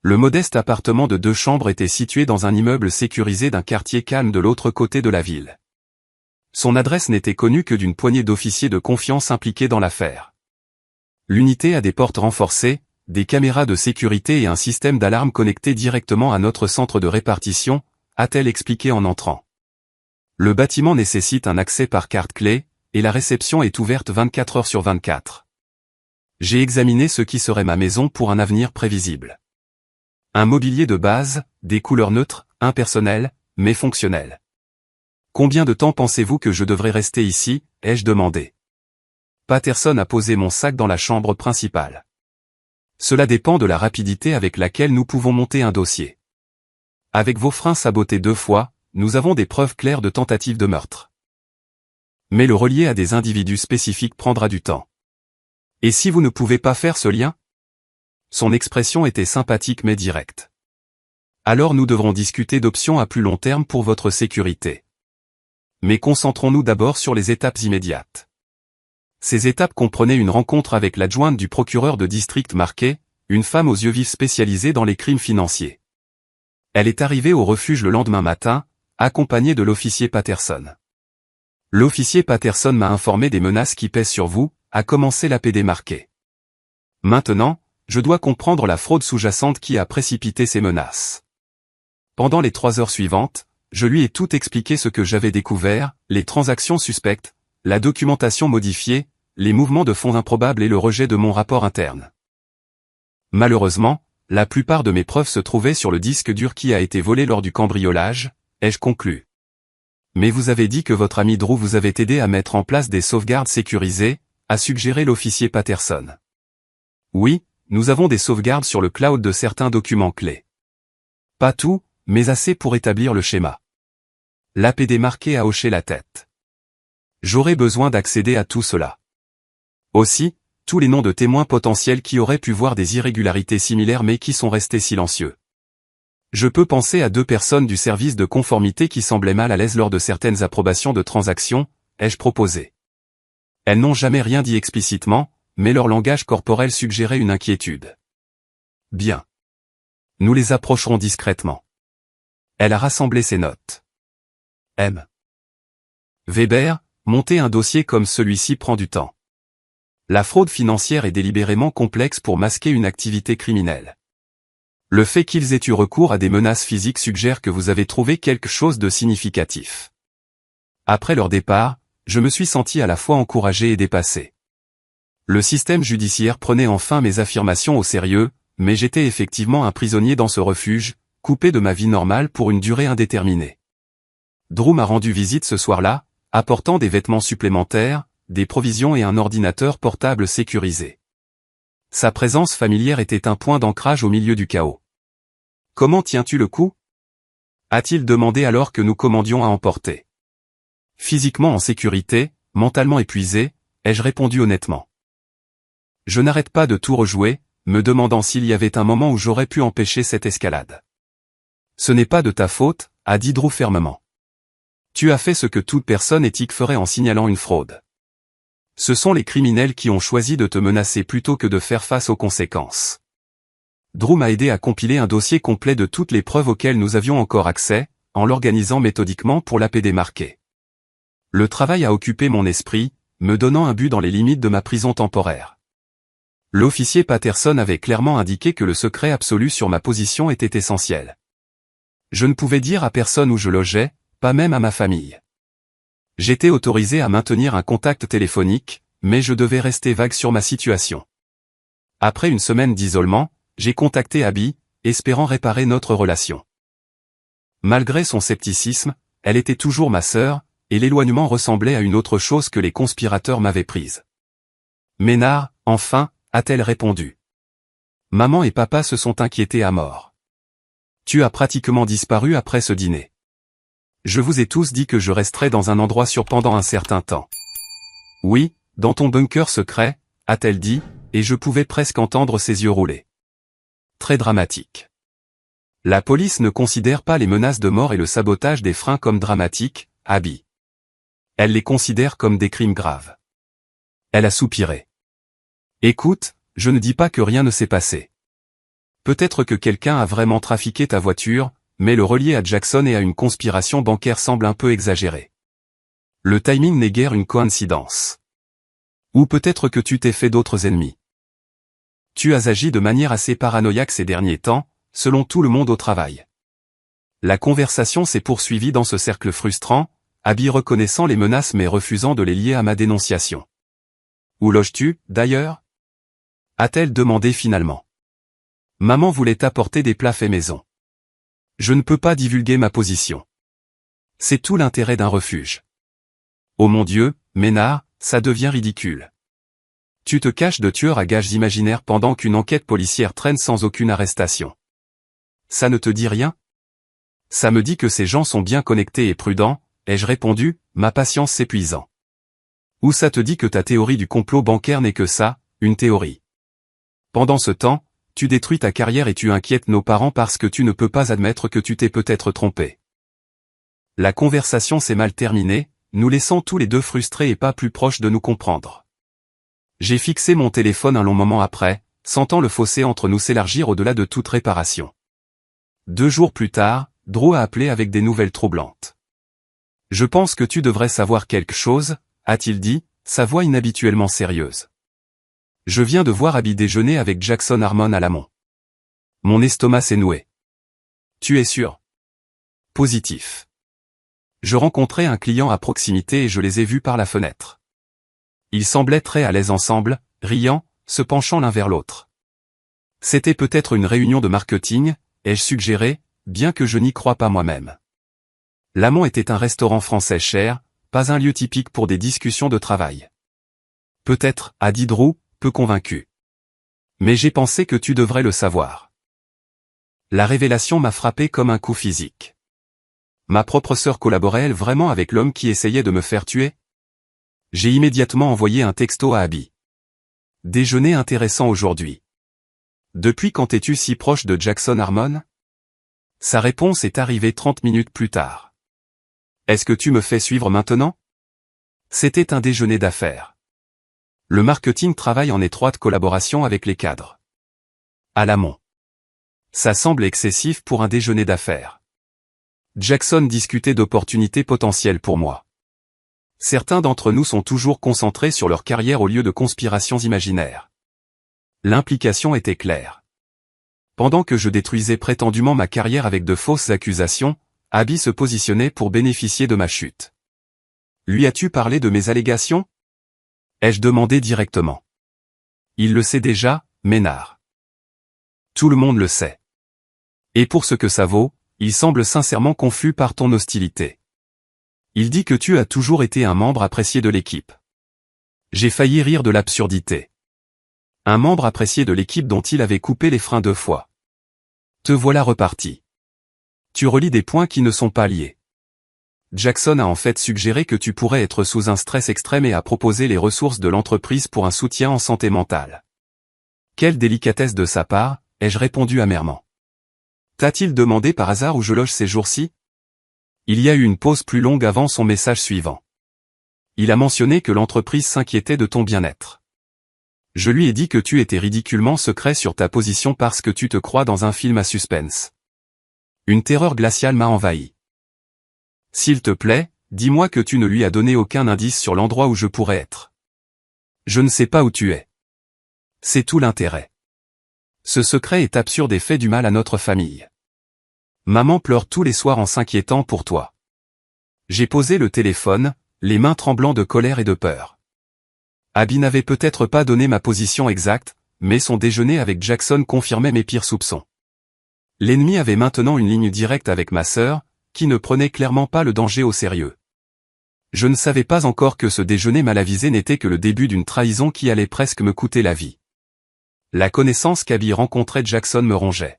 Le modeste appartement de 2 chambres était situé dans un immeuble sécurisé d'un quartier calme de l'autre côté de la ville. Son adresse n'était connue que d'une poignée d'officiers de confiance impliqués dans l'affaire. L'unité a des portes renforcées, des caméras de sécurité et un système d'alarme connecté directement à notre centre de répartition, a-t-elle expliqué en entrant. Le bâtiment nécessite un accès par carte-clé, et la réception est ouverte 24 heures sur 24. J'ai examiné ce qui serait ma maison pour un avenir prévisible. Un mobilier de base, des couleurs neutres, impersonnelles, mais fonctionnelles. Combien de temps pensez-vous que je devrais rester ici, ai-je demandé. Patterson a posé mon sac dans la chambre principale. Cela dépend de la rapidité avec laquelle nous pouvons monter un dossier. Avec vos freins sabotés 2 fois, nous avons des preuves claires de tentative de meurtre. Mais le relier à des individus spécifiques prendra du temps. Et si vous ne pouvez pas faire ce lien? Son expression était sympathique mais directe. Alors nous devrons discuter d'options à plus long terme pour votre sécurité. Mais concentrons-nous d'abord sur les étapes immédiates. Ces étapes comprenaient une rencontre avec l'adjointe du procureur de district Marquet, une femme aux yeux vifs spécialisée dans les crimes financiers. Elle est arrivée au refuge le lendemain matin, accompagnée de l'officier Patterson. L'officier Patterson m'a informé des menaces qui pèsent sur vous, a commencé l'APD Marquet. Maintenant, je dois comprendre la fraude sous-jacente qui a précipité ces menaces. Pendant les 3 heures suivantes, je lui ai tout expliqué ce que j'avais découvert, les transactions suspectes, la documentation modifiée, les mouvements de fonds improbables et le rejet de mon rapport interne. Malheureusement, la plupart de mes preuves se trouvaient sur le disque dur qui a été volé lors du cambriolage, ai-je conclu. Mais vous avez dit que votre ami Drew vous avait aidé à mettre en place des sauvegardes sécurisées, a suggéré l'officier Patterson. Oui, nous avons des sauvegardes sur le cloud de certains documents clés. Pas tout, mais assez pour établir le schéma. L'APD Marquet a hoché la tête. J'aurais besoin d'accéder à tout cela. Aussi, tous les noms de témoins potentiels qui auraient pu voir des irrégularités similaires mais qui sont restés silencieux. Je peux penser à 2 personnes du service de conformité qui semblaient mal à l'aise lors de certaines approbations de transactions, ai-je proposé. Elles n'ont jamais rien dit explicitement, mais leur langage corporel suggérait une inquiétude. Bien. Nous les approcherons discrètement. Elle a rassemblé ses notes. M. Weber, monter un dossier comme celui-ci prend du temps. La fraude financière est délibérément complexe pour masquer une activité criminelle. Le fait qu'ils aient eu recours à des menaces physiques suggère que vous avez trouvé quelque chose de significatif. Après leur départ, je me suis senti à la fois encouragé et dépassé. Le système judiciaire prenait enfin mes affirmations au sérieux, mais j'étais effectivement un prisonnier dans ce refuge, coupé de ma vie normale pour une durée indéterminée. Drew m'a rendu visite ce soir-là, apportant des vêtements supplémentaires, des provisions et un ordinateur portable sécurisé. Sa présence familière était un point d'ancrage au milieu du chaos. « Comment tiens-tu le coup » a-t-il demandé alors que nous commandions à emporter. Physiquement en sécurité, mentalement épuisé, ai-je répondu honnêtement. Je n'arrête pas de tout rejouer, me demandant s'il y avait un moment où j'aurais pu empêcher cette escalade. Ce n'est pas de ta faute, a dit Drew fermement. Tu as fait ce que toute personne éthique ferait en signalant une fraude. Ce sont les criminels qui ont choisi de te menacer plutôt que de faire face aux conséquences. Drew m'a aidé à compiler un dossier complet de toutes les preuves auxquelles nous avions encore accès, en l'organisant méthodiquement pour l'APD Marquet. Le travail a occupé mon esprit, me donnant un but dans les limites de ma prison temporaire. L'officier Patterson avait clairement indiqué que le secret absolu sur ma position était essentiel. Je ne pouvais dire à personne où je logeais, pas même à ma famille. J'étais autorisé à maintenir un contact téléphonique, mais je devais rester vague sur ma situation. Après une semaine d'isolement, j'ai contacté Abby, espérant réparer notre relation. Malgré son scepticisme, elle était toujours ma sœur, et l'éloignement ressemblait à une autre chose que les conspirateurs m'avaient prise. Ménard, enfin, a-t-elle répondu. Maman et papa se sont inquiétés à mort. Tu as pratiquement disparu après ce dîner. Je vous ai tous dit que je resterais dans un endroit sûr pendant un certain temps. Oui, dans ton bunker secret, a-t-elle dit, et je pouvais presque entendre ses yeux rouler. Très dramatique. La police ne considère pas les menaces de mort et le sabotage des freins comme dramatiques, Abby. Elle les considère comme des crimes graves. Elle a soupiré. Écoute, je ne dis pas que rien ne s'est passé. Peut-être que quelqu'un a vraiment trafiqué ta voiture, mais le relier à Jackson et à une conspiration bancaire semble un peu exagéré. Le timing n'est guère une coïncidence. Ou peut-être que tu t'es fait d'autres ennemis. Tu as agi de manière assez paranoïaque ces derniers temps, selon tout le monde au travail. La conversation s'est poursuivie dans ce cercle frustrant, Abby reconnaissant les menaces mais refusant de les lier à ma dénonciation. Où loges-tu, d'ailleurs ? A-t-elle demandé finalement. Maman voulait apporter des plats faits maison. Je ne peux pas divulguer ma position. C'est tout l'intérêt d'un refuge. Oh mon Dieu, Ménard, ça devient ridicule. Tu te caches de tueurs à gages imaginaires pendant qu'une enquête policière traîne sans aucune arrestation. Ça ne te dit rien ? Ça me dit que ces gens sont bien connectés et prudents, ai-je répondu, ma patience s'épuisant. Ou ça te dit que ta théorie du complot bancaire n'est que ça, une théorie. Pendant ce temps, tu détruis ta carrière et tu inquiètes nos parents parce que tu ne peux pas admettre que tu t'es peut-être trompé. La conversation s'est mal terminée, nous laissant tous les deux frustrés et pas plus proches de nous comprendre. J'ai fixé mon téléphone un long moment après, sentant le fossé entre nous s'élargir au-delà de toute réparation. 2 jours plus tard, Drew a appelé avec des nouvelles troublantes. « Je pense que tu devrais savoir quelque chose », a-t-il dit, sa voix inhabituellement sérieuse. « Je viens de voir Abby déjeuner avec Jackson Harmon à l'amont. Mon estomac s'est noué. »« Tu es sûr ?»« Positif. Je rencontrais un client à proximité et je les ai vus par la fenêtre. Ils semblaient très à l'aise ensemble, riant, se penchant l'un vers l'autre. C'était peut-être une réunion de marketing, ai-je suggéré, bien que je n'y crois pas moi-même. L'Amont était un restaurant français cher, pas un lieu typique pour des discussions de travail. Peut-être, a dit Drew, peu convaincu. Mais j'ai pensé que tu devrais le savoir. La révélation m'a frappé comme un coup physique. Ma propre sœur collaborait-elle vraiment avec l'homme qui essayait de me faire tuer ? J'ai immédiatement envoyé un texto à Abby. Déjeuner intéressant aujourd'hui. Depuis quand es-tu si proche de Jackson Harmon ? Sa réponse est arrivée 30 minutes plus tard. Est-ce que tu me fais suivre maintenant ? C'était un déjeuner d'affaires. Le marketing travaille en étroite collaboration avec les cadres. À l'amont. Ça semble excessif pour un déjeuner d'affaires. Jackson discutait d'opportunités potentielles pour moi. Certains d'entre nous sont toujours concentrés sur leur carrière au lieu de conspirations imaginaires. L'implication était claire. Pendant que je détruisais prétendument ma carrière avec de fausses accusations, Abby se positionnait pour bénéficier de ma chute. Lui as-tu parlé de mes allégations ? Ai-je demandé directement. Il le sait déjà, Ménard. Tout le monde le sait. Et pour ce que ça vaut, il semble sincèrement confus par ton hostilité. Il dit que tu as toujours été un membre apprécié de l'équipe. J'ai failli rire de l'absurdité. Un membre apprécié de l'équipe dont il avait coupé les freins 2 fois. Te voilà reparti. Tu relis des points qui ne sont pas liés. Jackson a en fait suggéré que tu pourrais être sous un stress extrême et a proposé les ressources de l'entreprise pour un soutien en santé mentale. Quelle délicatesse de sa part, ai-je répondu amèrement. T'a-t-il demandé par hasard où je loge ces jours-ci ? Il y a eu une pause plus longue avant son message suivant. Il a mentionné que l'entreprise s'inquiétait de ton bien-être. Je lui ai dit que tu étais ridiculement secret sur ta position parce que tu te crois dans un film à suspense. Une terreur glaciale m'a envahi. S'il te plaît, dis-moi que tu ne lui as donné aucun indice sur l'endroit où je pourrais être. Je ne sais pas où tu es. C'est tout l'intérêt. Ce secret est absurde et fait du mal à notre famille. Maman pleure tous les soirs en s'inquiétant pour toi. J'ai posé le téléphone, les mains tremblant de colère et de peur. Abby n'avait peut-être pas donné ma position exacte, mais son déjeuner avec Jackson confirmait mes pires soupçons. L'ennemi avait maintenant une ligne directe avec ma sœur, qui ne prenait clairement pas le danger au sérieux. Je ne savais pas encore que ce déjeuner mal avisé n'était que le début d'une trahison qui allait presque me coûter la vie. La connaissance qu'Abby rencontrait Jackson me rongeait.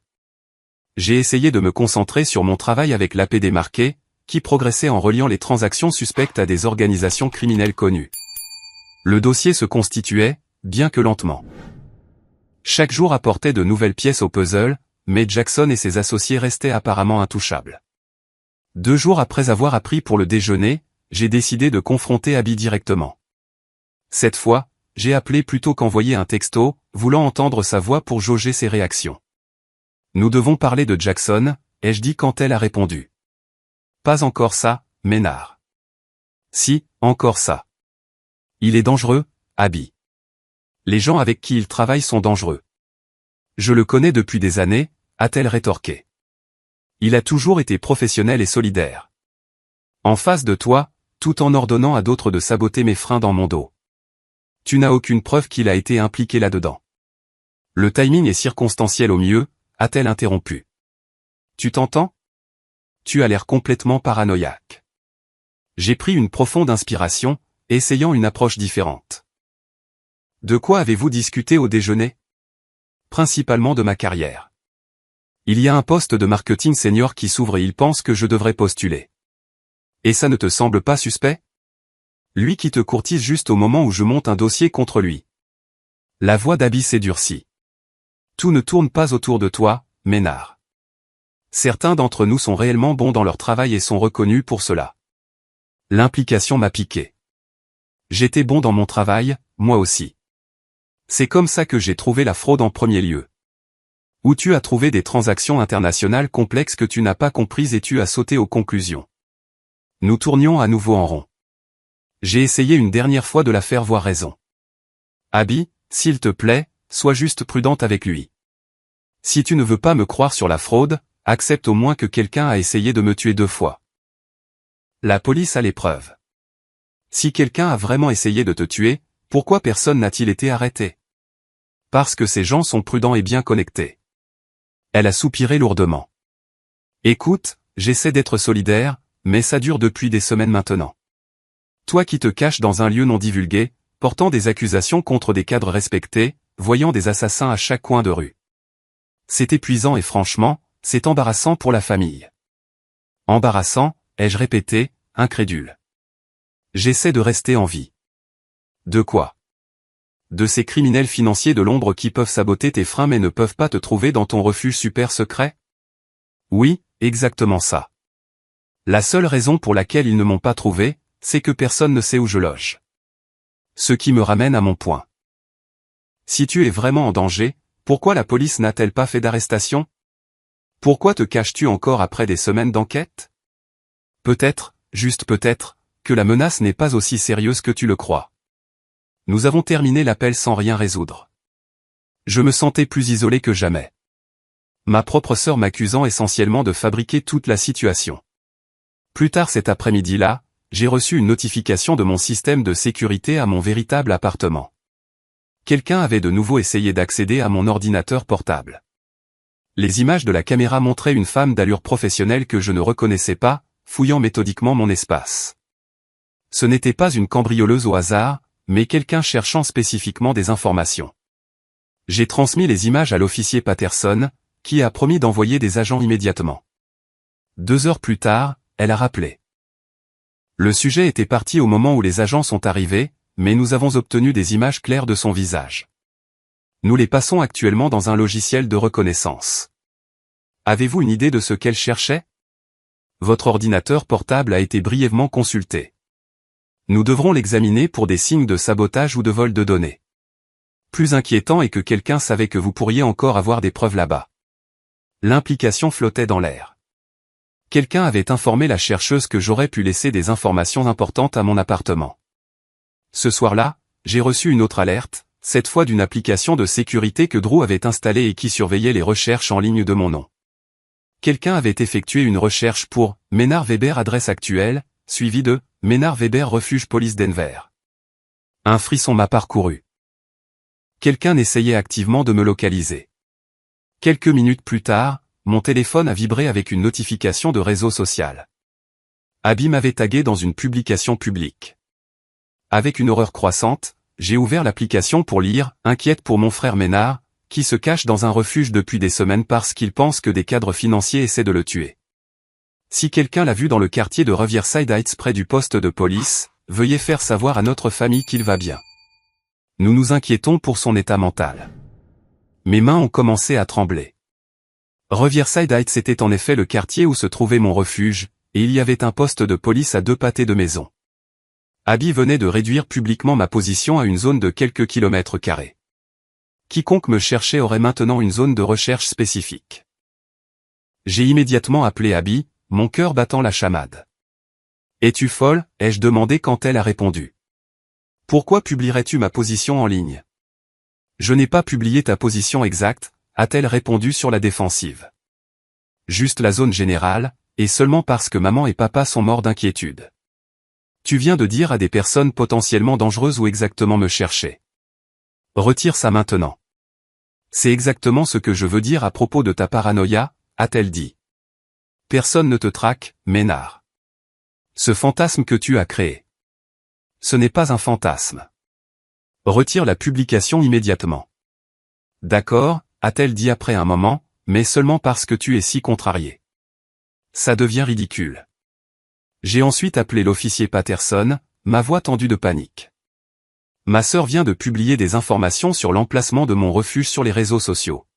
J'ai essayé de me concentrer sur mon travail avec l'APD marqué, qui progressait en reliant les transactions suspectes à des organisations criminelles connues. Le dossier se constituait, bien que lentement. Chaque jour apportait de nouvelles pièces au puzzle, mais Jackson et ses associés restaient apparemment intouchables. 2 jours après avoir appris pour le déjeuner, j'ai décidé de confronter Abby directement. Cette fois, j'ai appelé plutôt qu'envoyer un texto, voulant entendre sa voix pour jauger ses réactions. Nous devons parler de Jackson, ai-je dit quand elle a répondu. Pas encore ça, Ménard. Si, encore ça. Il est dangereux, Abby. Les gens avec qui il travaille sont dangereux. Je le connais depuis des années, a-t-elle rétorqué. Il a toujours été professionnel et solidaire. En face de toi, tout en ordonnant à d'autres de saboter mes freins dans mon dos. Tu n'as aucune preuve qu'il a été impliqué là-dedans. Le timing est circonstanciel au mieux, a-t-elle interrompu. Tu t'entends? Tu as l'air complètement paranoïaque. J'ai pris une profonde inspiration, essayant une approche différente. De quoi avez-vous discuté au déjeuner? Principalement de ma carrière. Il y a un poste de marketing senior qui s'ouvre et il pense que je devrais postuler. Et ça ne te semble pas suspect? Lui qui te courtise juste au moment où je monte un dossier contre lui. La voix d'Abby s'édurcit. Tout ne tourne pas autour de toi, Ménard. Certains d'entre nous sont réellement bons dans leur travail et sont reconnus pour cela. L'implication m'a piqué. J'étais bon dans mon travail, moi aussi. C'est comme ça que j'ai trouvé la fraude en premier lieu. Où tu as trouvé des transactions internationales complexes que tu n'as pas comprises et tu as sauté aux conclusions. Nous tournions à nouveau en rond. J'ai essayé une dernière fois de la faire voir raison. Abby, s'il te plaît, sois juste prudente avec lui. Si tu ne veux pas me croire sur la fraude, accepte au moins que quelqu'un a essayé de me tuer 2 fois. La police a les preuves. Si quelqu'un a vraiment essayé de te tuer, pourquoi personne n'a-t-il été arrêté? Parce que ces gens sont prudents et bien connectés. Elle a soupiré lourdement. Écoute, j'essaie d'être solidaire, mais ça dure depuis des semaines maintenant. Toi qui te caches dans un lieu non divulgué, portant des accusations contre des cadres respectés, voyant des assassins à chaque coin de rue. C'est épuisant et franchement, c'est embarrassant pour la famille. Embarrassant, ai-je répété, incrédule. J'essaie de rester en vie. De quoi? De ces criminels financiers de l'ombre qui peuvent saboter tes freins mais ne peuvent pas te trouver dans ton refuge super secret? Oui, exactement ça. La seule raison pour laquelle ils ne m'ont pas trouvé, c'est que personne ne sait où je loge. Ce qui me ramène à mon point. Si tu es vraiment en danger, pourquoi la police n'a-t-elle pas fait d'arrestation? Pourquoi te caches-tu encore après des semaines d'enquête? Peut-être, juste peut-être, que la menace n'est pas aussi sérieuse que tu le crois. Nous avons terminé l'appel sans rien résoudre. Je me sentais plus isolé que jamais. Ma propre sœur m'accusant essentiellement de fabriquer toute la situation. Plus tard cet après-midi-là, j'ai reçu une notification de mon système de sécurité à mon véritable appartement. Quelqu'un avait de nouveau essayé d'accéder à mon ordinateur portable. Les images de la caméra montraient une femme d'allure professionnelle que je ne reconnaissais pas, fouillant méthodiquement mon espace. Ce n'était pas une cambrioleuse au hasard, mais quelqu'un cherchant spécifiquement des informations. J'ai transmis les images à l'officier Patterson, qui a promis d'envoyer des agents immédiatement. 2 heures plus tard, elle a rappelé. Le sujet était parti au moment où les agents sont arrivés, mais nous avons obtenu des images claires de son visage. Nous les passons actuellement dans un logiciel de reconnaissance. Avez-vous une idée de ce qu'elle cherchait? Votre ordinateur portable a été brièvement consulté. Nous devrons l'examiner pour des signes de sabotage ou de vol de données. Plus inquiétant est que quelqu'un savait que vous pourriez encore avoir des preuves là-bas. L'implication flottait dans l'air. Quelqu'un avait informé la chercheuse que j'aurais pu laisser des informations importantes à mon appartement. Ce soir-là, j'ai reçu une autre alerte, cette fois d'une application de sécurité que Drew avait installée et qui surveillait les recherches en ligne de mon nom. Quelqu'un avait effectué une recherche pour « Ménard Weber adresse actuelle », suivi de « Ménard Weber refuge police Denver ». Un frisson m'a parcouru. Quelqu'un essayait activement de me localiser. Quelques minutes plus tard, mon téléphone a vibré avec une notification de réseau social. Abby m'avait tagué dans une publication publique. Avec une horreur croissante, j'ai ouvert l'application pour lire « Inquiète pour mon frère Ménard », qui se cache dans un refuge depuis des semaines parce qu'il pense que des cadres financiers essaient de le tuer. Si quelqu'un l'a vu dans le quartier de Riverside Heights près du poste de police, veuillez faire savoir à notre famille qu'il va bien. Nous nous inquiétons pour son état mental. Mes mains ont commencé à trembler. Riverside Heights était en effet le quartier où se trouvait mon refuge, et il y avait un poste de police à 2 pâtés de maison. Abby venait de réduire publiquement ma position à une zone de quelques kilomètres carrés. Quiconque me cherchait aurait maintenant une zone de recherche spécifique. J'ai immédiatement appelé Abby, mon cœur battant la chamade. « Es-tu folle ?» ai-je demandé quand elle a répondu. « Pourquoi publierais-tu ma position en ligne ?»« Je n'ai pas publié ta position exacte », a-t-elle répondu sur la défensive. « Juste la zone générale, et seulement parce que maman et papa sont morts d'inquiétude. Tu viens de dire à des personnes potentiellement dangereuses où exactement me chercher. Retire ça maintenant. C'est exactement ce que je veux dire à propos de ta paranoïa, a-t-elle dit. Personne ne te traque, Ménard. Ce fantasme que tu as créé. Ce n'est pas un fantasme. Retire la publication immédiatement. D'accord, a-t-elle dit après un moment, mais seulement parce que tu es si contrarié. Ça devient ridicule. J'ai ensuite appelé l'officier Patterson, ma voix tendue de panique. Ma sœur vient de publier des informations sur l'emplacement de mon refuge sur les réseaux sociaux.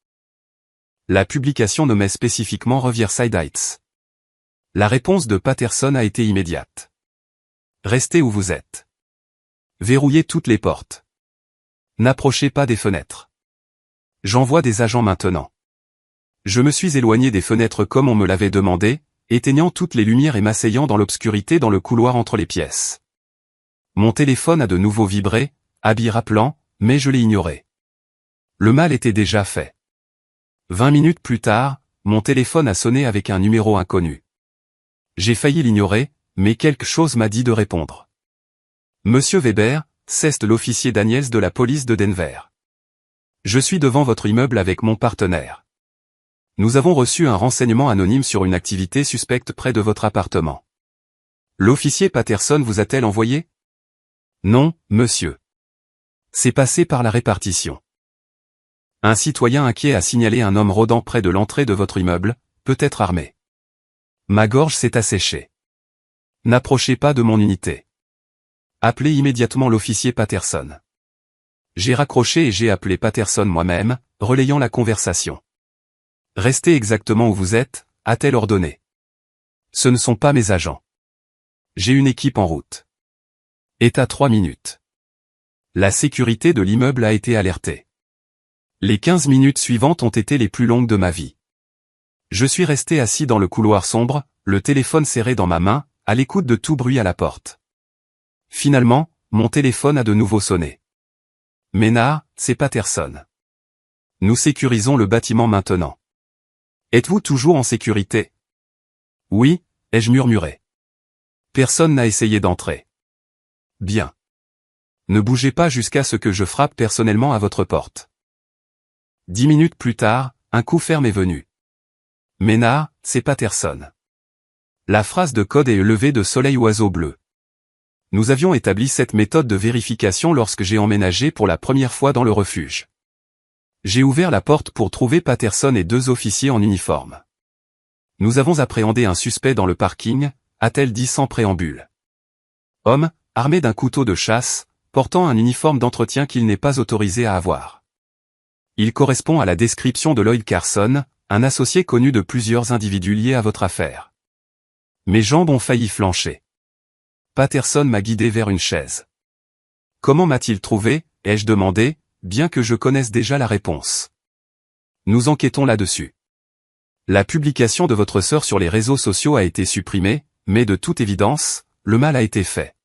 La publication nommait spécifiquement Riverside Heights. La réponse de Patterson a été immédiate. Restez où vous êtes. Verrouillez toutes les portes. N'approchez pas des fenêtres. J'envoie des agents maintenant. Je me suis éloigné des fenêtres comme on me l'avait demandé, éteignant toutes les lumières et m'asseyant dans l'obscurité dans le couloir entre les pièces. Mon téléphone a de nouveau vibré, Abby rappelant, mais je l'ai ignoré. Le mal était déjà fait. 20 minutes plus tard, mon téléphone a sonné avec un numéro inconnu. J'ai failli l'ignorer, mais quelque chose m'a dit de répondre. Monsieur Weber, c'est l'officier Daniels de la police de Denver. Je suis devant votre immeuble avec mon partenaire. Nous avons reçu un renseignement anonyme sur une activité suspecte près de votre appartement. L'officier Patterson vous a-t-elle envoyé? Non, monsieur. C'est passé par la répartition. Un citoyen inquiet a signalé un homme rôdant près de l'entrée de votre immeuble, peut-être armé. Ma gorge s'est asséchée. N'approchez pas de mon unité. Appelez immédiatement l'officier Patterson. J'ai raccroché et j'ai appelé Patterson moi-même, relayant la conversation. Restez exactement où vous êtes, a-t-elle ordonné. Ce ne sont pas mes agents. J'ai une équipe en route. Est à 3 minutes. La sécurité de l'immeuble a été alertée. Les 15 minutes suivantes ont été les plus longues de ma vie. Je suis resté assis dans le couloir sombre, le téléphone serré dans ma main, à l'écoute de tout bruit à la porte. Finalement, mon téléphone a de nouveau sonné. Ménard, c'est Patterson. Nous sécurisons le bâtiment maintenant. Êtes-vous toujours en sécurité? Oui, ai-je murmuré. Personne n'a essayé d'entrer. Bien. Ne bougez pas jusqu'à ce que je frappe personnellement à votre porte. 10 minutes plus tard, un coup ferme est venu. Ménard, c'est Patterson. La phrase de code est levée de soleil oiseau bleu. Nous avions établi cette méthode de vérification lorsque j'ai emménagé pour la première fois dans le refuge. J'ai ouvert la porte pour trouver Patterson et 2 officiers en uniforme. Nous avons appréhendé un suspect dans le parking, a-t-elle dit sans préambule. Homme, armé d'un couteau de chasse, portant un uniforme d'entretien qu'il n'est pas autorisé à avoir. Il correspond à la description de Lloyd Carson, un associé connu de plusieurs individus liés à votre affaire. Mes jambes ont failli flancher. Patterson m'a guidé vers une chaise. Comment m'a-t-il trouvé, ai-je demandé, bien que je connaisse déjà la réponse. Nous enquêtons là-dessus. La publication de votre sœur sur les réseaux sociaux a été supprimée, mais de toute évidence, le mal a été fait.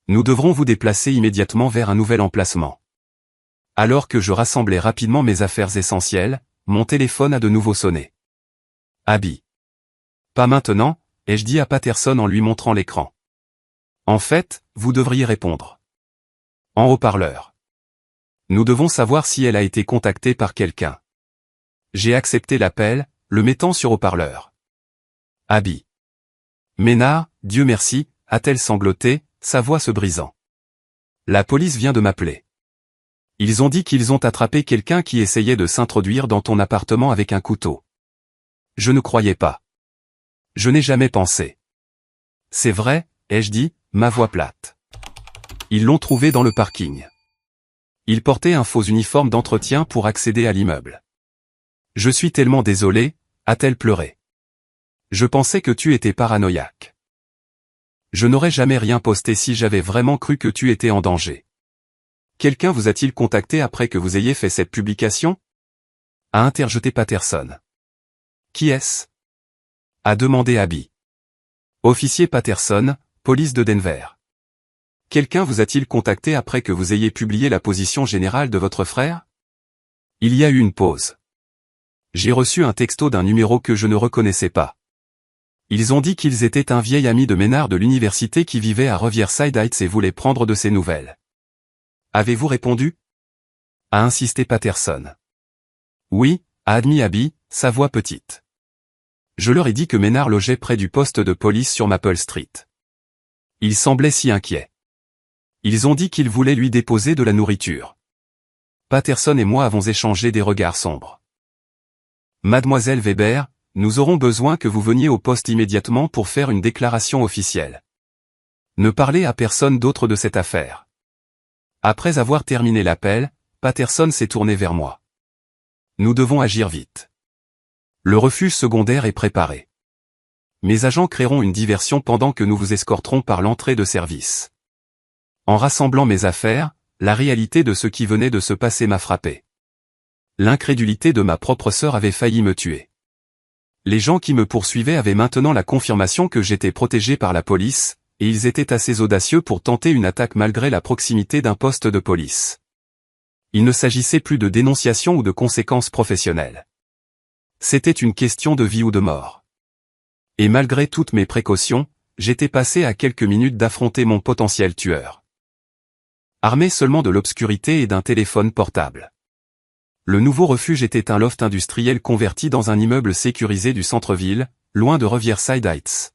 Nous devrons vous déplacer immédiatement vers un nouvel emplacement. Alors que je rassemblais rapidement mes affaires essentielles, mon téléphone a de nouveau sonné. Abby. Pas maintenant, ai-je dit à Patterson en lui montrant l'écran. En fait, vous devriez répondre. En haut-parleur. Nous devons savoir si elle a été contactée par quelqu'un. J'ai accepté l'appel, le mettant sur haut-parleur. Abby. Ménard, Dieu merci, a-t-elle sangloté, sa voix se brisant. La police vient de m'appeler. Ils ont dit qu'ils ont attrapé quelqu'un qui essayait de s'introduire dans ton appartement avec un couteau. Je ne croyais pas. Je n'ai jamais pensé. C'est vrai, ai-je dit, ma voix plate. Ils l'ont trouvé dans le parking. Il portait un faux uniforme d'entretien pour accéder à l'immeuble. Je suis tellement désolé, a-t-elle pleuré. Je pensais que tu étais paranoïaque. Je n'aurais jamais rien posté si j'avais vraiment cru que tu étais en danger. Quelqu'un vous a-t-il contacté après que vous ayez fait cette publication? A interjeté Patterson. Qui est-ce? A demandé Abby. Officier Patterson, police de Denver. Quelqu'un vous a-t-il contacté après que vous ayez publié la position générale de votre frère? Il y a eu une pause. J'ai reçu un texto d'un numéro que je ne reconnaissais pas. Ils ont dit qu'ils étaient un vieil ami de Ménard de l'université qui vivait à Riverside Heights et voulait prendre de ses nouvelles. Avez-vous répondu? A insisté Patterson. Oui, a admis Abby, sa voix petite. Je leur ai dit que Ménard logeait près du poste de police sur Maple Street. Ils semblaient si inquiets. Ils ont dit qu'ils voulaient lui déposer de la nourriture. Patterson et moi avons échangé des regards sombres. Mademoiselle Weber, nous aurons besoin que vous veniez au poste immédiatement pour faire une déclaration officielle. Ne parlez à personne d'autre de cette affaire. Après avoir terminé l'appel, Patterson s'est tourné vers moi. Nous devons agir vite. Le refuge secondaire est préparé. Mes agents créeront une diversion pendant que nous vous escorterons par l'entrée de service. En rassemblant mes affaires, la réalité de ce qui venait de se passer m'a frappé. L'incrédulité de ma propre sœur avait failli me tuer. Les gens qui me poursuivaient avaient maintenant la confirmation que j'étais protégé par la police, et ils étaient assez audacieux pour tenter une attaque malgré la proximité d'un poste de police. Il ne s'agissait plus de dénonciation ou de conséquences professionnelles. C'était une question de vie ou de mort. Et malgré toutes mes précautions, j'étais passé à quelques minutes d'affronter mon potentiel tueur. Armé seulement de l'obscurité et d'un téléphone portable. Le nouveau refuge était un loft industriel converti dans un immeuble sécurisé du centre-ville, loin de Riverside Heights.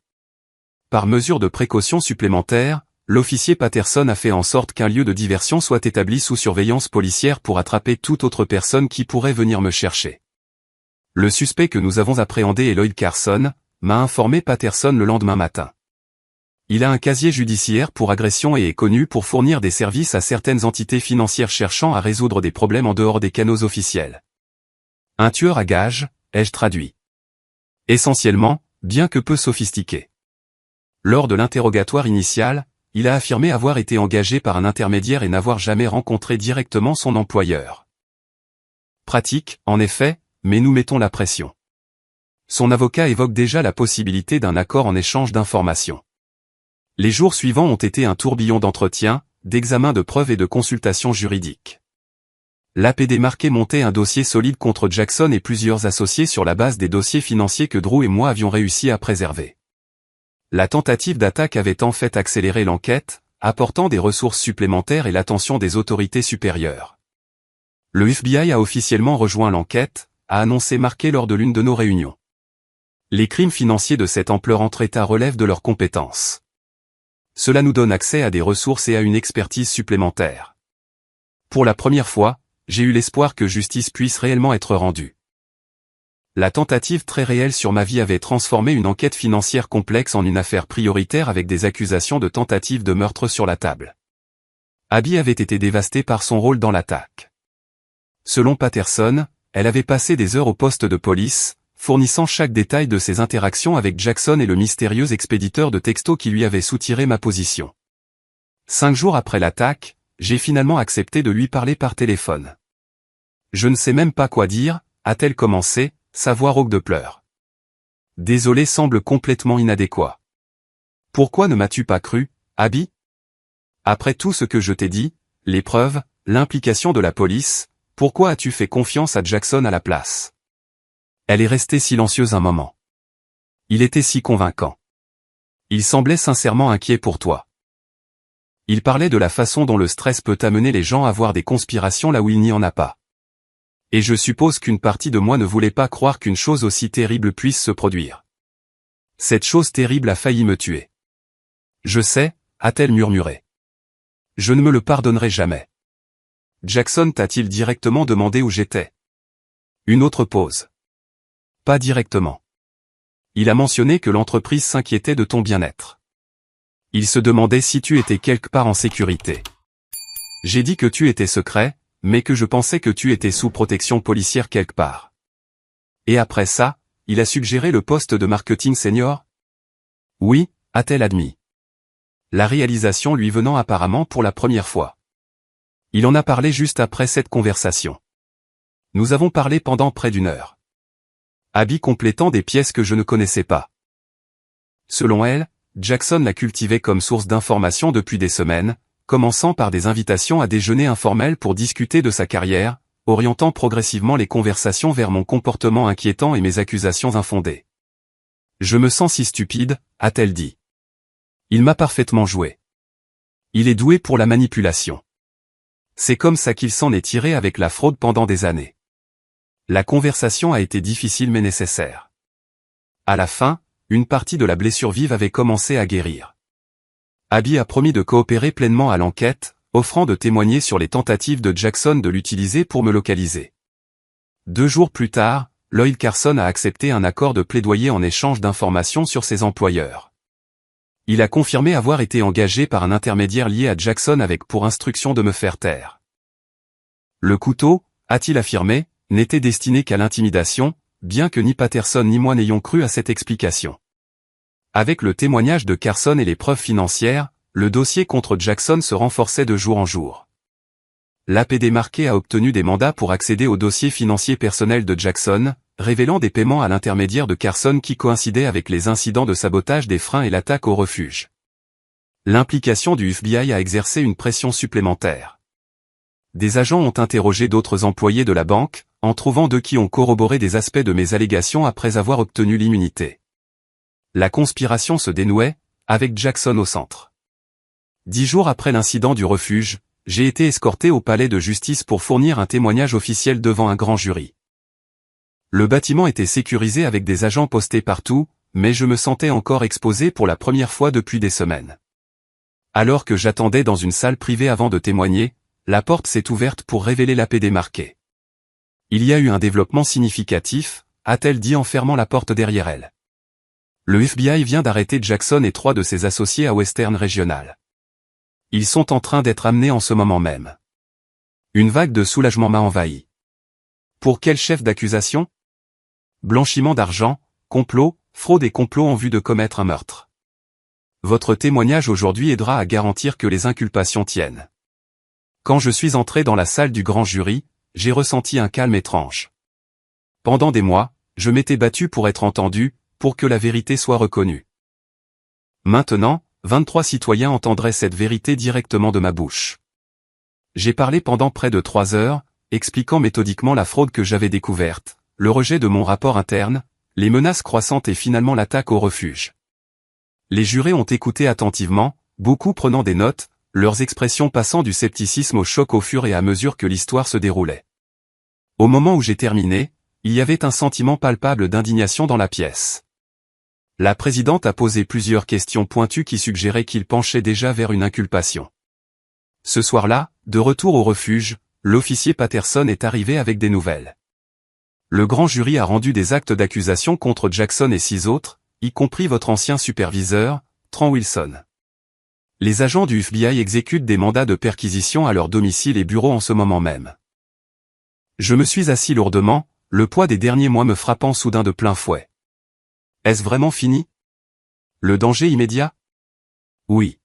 Par mesure de précaution supplémentaire, l'officier Patterson a fait en sorte qu'un lieu de diversion soit établi sous surveillance policière pour attraper toute autre personne qui pourrait venir me chercher. Le suspect que nous avons appréhendé est Lloyd Carson, m'a informé Patterson le lendemain matin. Il a un casier judiciaire pour agression et est connu pour fournir des services à certaines entités financières cherchant à résoudre des problèmes en dehors des canaux officiels. Un tueur à gages, ai-je traduit. Essentiellement, bien que peu sophistiqué. Lors de l'interrogatoire initial, il a affirmé avoir été engagé par un intermédiaire et n'avoir jamais rencontré directement son employeur. Pratique, en effet, mais nous mettons la pression. Son avocat évoque déjà la possibilité d'un accord en échange d'informations. Les jours suivants ont été un tourbillon d'entretiens, d'examens de preuves et de consultations juridiques. L'APD marquait monter un dossier solide contre Jackson et plusieurs associés sur la base des dossiers financiers que Drew et moi avions réussi à préserver. La tentative d'attaque avait en fait accéléré l'enquête, apportant des ressources supplémentaires et l'attention des autorités supérieures. Le FBI a officiellement rejoint l'enquête, a annoncé Marquet lors de l'une de nos réunions. Les crimes financiers de cette ampleur entre États relèvent de leurs compétences. Cela nous donne accès à des ressources et à une expertise supplémentaire. Pour la première fois, j'ai eu l'espoir que justice puisse réellement être rendue. La tentative très réelle sur ma vie avait transformé une enquête financière complexe en une affaire prioritaire avec des accusations de tentative de meurtre sur la table. Abby avait été dévastée par son rôle dans l'attaque. Selon Patterson, elle avait passé des heures au poste de police, fournissant chaque détail de ses interactions avec Jackson et le mystérieux expéditeur de textos qui lui avait soutiré ma position. 5 jours après l'attaque, j'ai finalement accepté de lui parler par téléphone. Je ne sais même pas quoi dire, a-t-elle commencé, sa voix rauque de pleurs. Désolé semble complètement inadéquat. Pourquoi ne m'as-tu pas cru, Abby? Après tout ce que je t'ai dit, les preuves, l'implication de la police, pourquoi as-tu fait confiance à Jackson à la place? Elle est restée silencieuse un moment. Il était si convaincant. Il semblait sincèrement inquiet pour toi. Il parlait de la façon dont le stress peut amener les gens à voir des conspirations là où il n'y en a pas. Et je suppose qu'une partie de moi ne voulait pas croire qu'une chose aussi terrible puisse se produire. Cette chose terrible a failli me tuer. Je sais, a-t-elle murmuré. Je ne me le pardonnerai jamais. Jackson t'a-t-il directement demandé où j'étais? Une autre pause. Pas directement. Il a mentionné que l'entreprise s'inquiétait de ton bien-être. Il se demandait si tu étais quelque part en sécurité. J'ai dit que tu étais secret, mais que je pensais que tu étais sous protection policière quelque part. Et après ça, il a suggéré le poste de marketing senior? Oui, a-t-elle admis. La réalisation lui venant apparemment pour la première fois. Il en a parlé juste après cette conversation. Nous avons parlé pendant près d'1 heure. Abby complétant des pièces que je ne connaissais pas. Selon elle, Jackson la cultivait comme source d'information depuis des semaines, commençant par des invitations à déjeuner informels pour discuter de sa carrière, orientant progressivement les conversations vers mon comportement inquiétant et mes accusations infondées. Je me sens si stupide, a-t-elle dit. Il m'a parfaitement joué. Il est doué pour la manipulation. C'est comme ça qu'il s'en est tiré avec la fraude pendant des années. La conversation a été difficile mais nécessaire. À la fin, une partie de la blessure vive avait commencé à guérir. Abby a promis de coopérer pleinement à l'enquête, offrant de témoigner sur les tentatives de Jackson de l'utiliser pour me localiser. 2 jours plus tard, Lloyd Carson a accepté un accord de plaidoyer en échange d'informations sur ses employeurs. Il a confirmé avoir été engagé par un intermédiaire lié à Jackson avec pour instruction de me faire taire. Le couteau, a-t-il affirmé, n'était destiné qu'à l'intimidation, bien que ni Patterson ni moi n'ayons cru à cette explication. Avec le témoignage de Carson et les preuves financières, le dossier contre Jackson se renforçait de jour en jour. L'APD marqué a obtenu des mandats pour accéder au dossier financier personnel de Jackson, révélant des paiements à l'intermédiaire de Carson qui coïncidaient avec les incidents de sabotage des freins et l'attaque au refuge. L'implication du FBI a exercé une pression supplémentaire. Des agents ont interrogé d'autres employés de la banque, en trouvant d'eux qui ont corroboré des aspects de mes allégations après avoir obtenu l'immunité. La conspiration se dénouait, avec Jackson au centre. 10 jours après l'incident du refuge, j'ai été escorté au palais de justice pour fournir un témoignage officiel devant un grand jury. Le bâtiment était sécurisé avec des agents postés partout, mais je me sentais encore exposé pour la première fois depuis des semaines. Alors que j'attendais dans une salle privée avant de témoigner, la porte s'est ouverte pour révéler l'APD marqué. Il y a eu un développement significatif, a-t-elle dit en fermant la porte derrière elle. Le FBI vient d'arrêter Jackson et 3 de ses associés à Western Regional. Ils sont en train d'être amenés en ce moment même. Une vague de soulagement m'a envahi. Pour quel chef d'accusation? Blanchiment d'argent, complot, fraude et complot en vue de commettre un meurtre. Votre témoignage aujourd'hui aidera à garantir que les inculpations tiennent. Quand je suis entré dans la salle du grand jury, j'ai ressenti un calme étrange. Pendant des mois, je m'étais battu pour être entendu, pour que la vérité soit reconnue. Maintenant, 23 citoyens entendraient cette vérité directement de ma bouche. J'ai parlé pendant près de 3 heures, expliquant méthodiquement la fraude que j'avais découverte, le rejet de mon rapport interne, les menaces croissantes et finalement l'attaque au refuge. Les jurés ont écouté attentivement, beaucoup prenant des notes, leurs expressions passant du scepticisme au choc au fur et à mesure que l'histoire se déroulait. Au moment où j'ai terminé, il y avait un sentiment palpable d'indignation dans la pièce. La présidente a posé plusieurs questions pointues qui suggéraient qu'il penchait déjà vers une inculpation. Ce soir-là, de retour au refuge, l'officier Patterson est arrivé avec des nouvelles. Le grand jury a rendu des actes d'accusation contre Jackson et 6 autres, y compris votre ancien superviseur, Trent Wilson. Les agents du FBI exécutent des mandats de perquisition à leur domicile et bureau en ce moment même. Je me suis assis lourdement, le poids des derniers mois me frappant soudain de plein fouet. Est-ce vraiment fini? Le danger immédiat? Oui.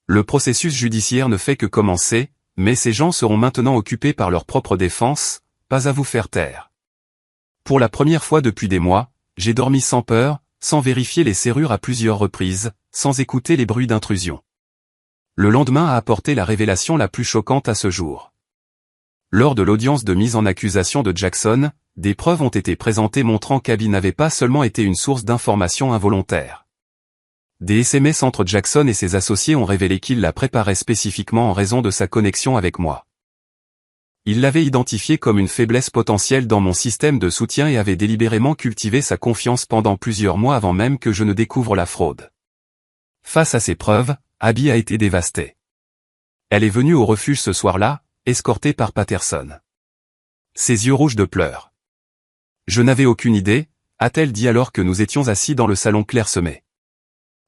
Le processus judiciaire ne fait que commencer, mais ces gens seront maintenant occupés par leur propre défense, pas à vous faire taire. Pour la première fois depuis des mois, j'ai dormi sans peur, sans vérifier les serrures à plusieurs reprises, sans écouter les bruits d'intrusion. Le lendemain a apporté la révélation la plus choquante à ce jour. Lors de l'audience de mise en accusation de Jackson, des preuves ont été présentées montrant qu'Abby n'avait pas seulement été une source d'information involontaire. Des SMS entre Jackson et ses associés ont révélé qu'il la préparait spécifiquement en raison de sa connexion avec moi. Il l'avait identifiée comme une faiblesse potentielle dans mon système de soutien et avait délibérément cultivé sa confiance pendant plusieurs mois avant même que je ne découvre la fraude. Face à ces preuves, Abby a été dévastée. Elle est venue au refuge ce soir-là, escortée par Patterson. Ses yeux rouges de pleurs. Je n'avais aucune idée, a-t-elle dit alors que nous étions assis dans le salon clairsemé.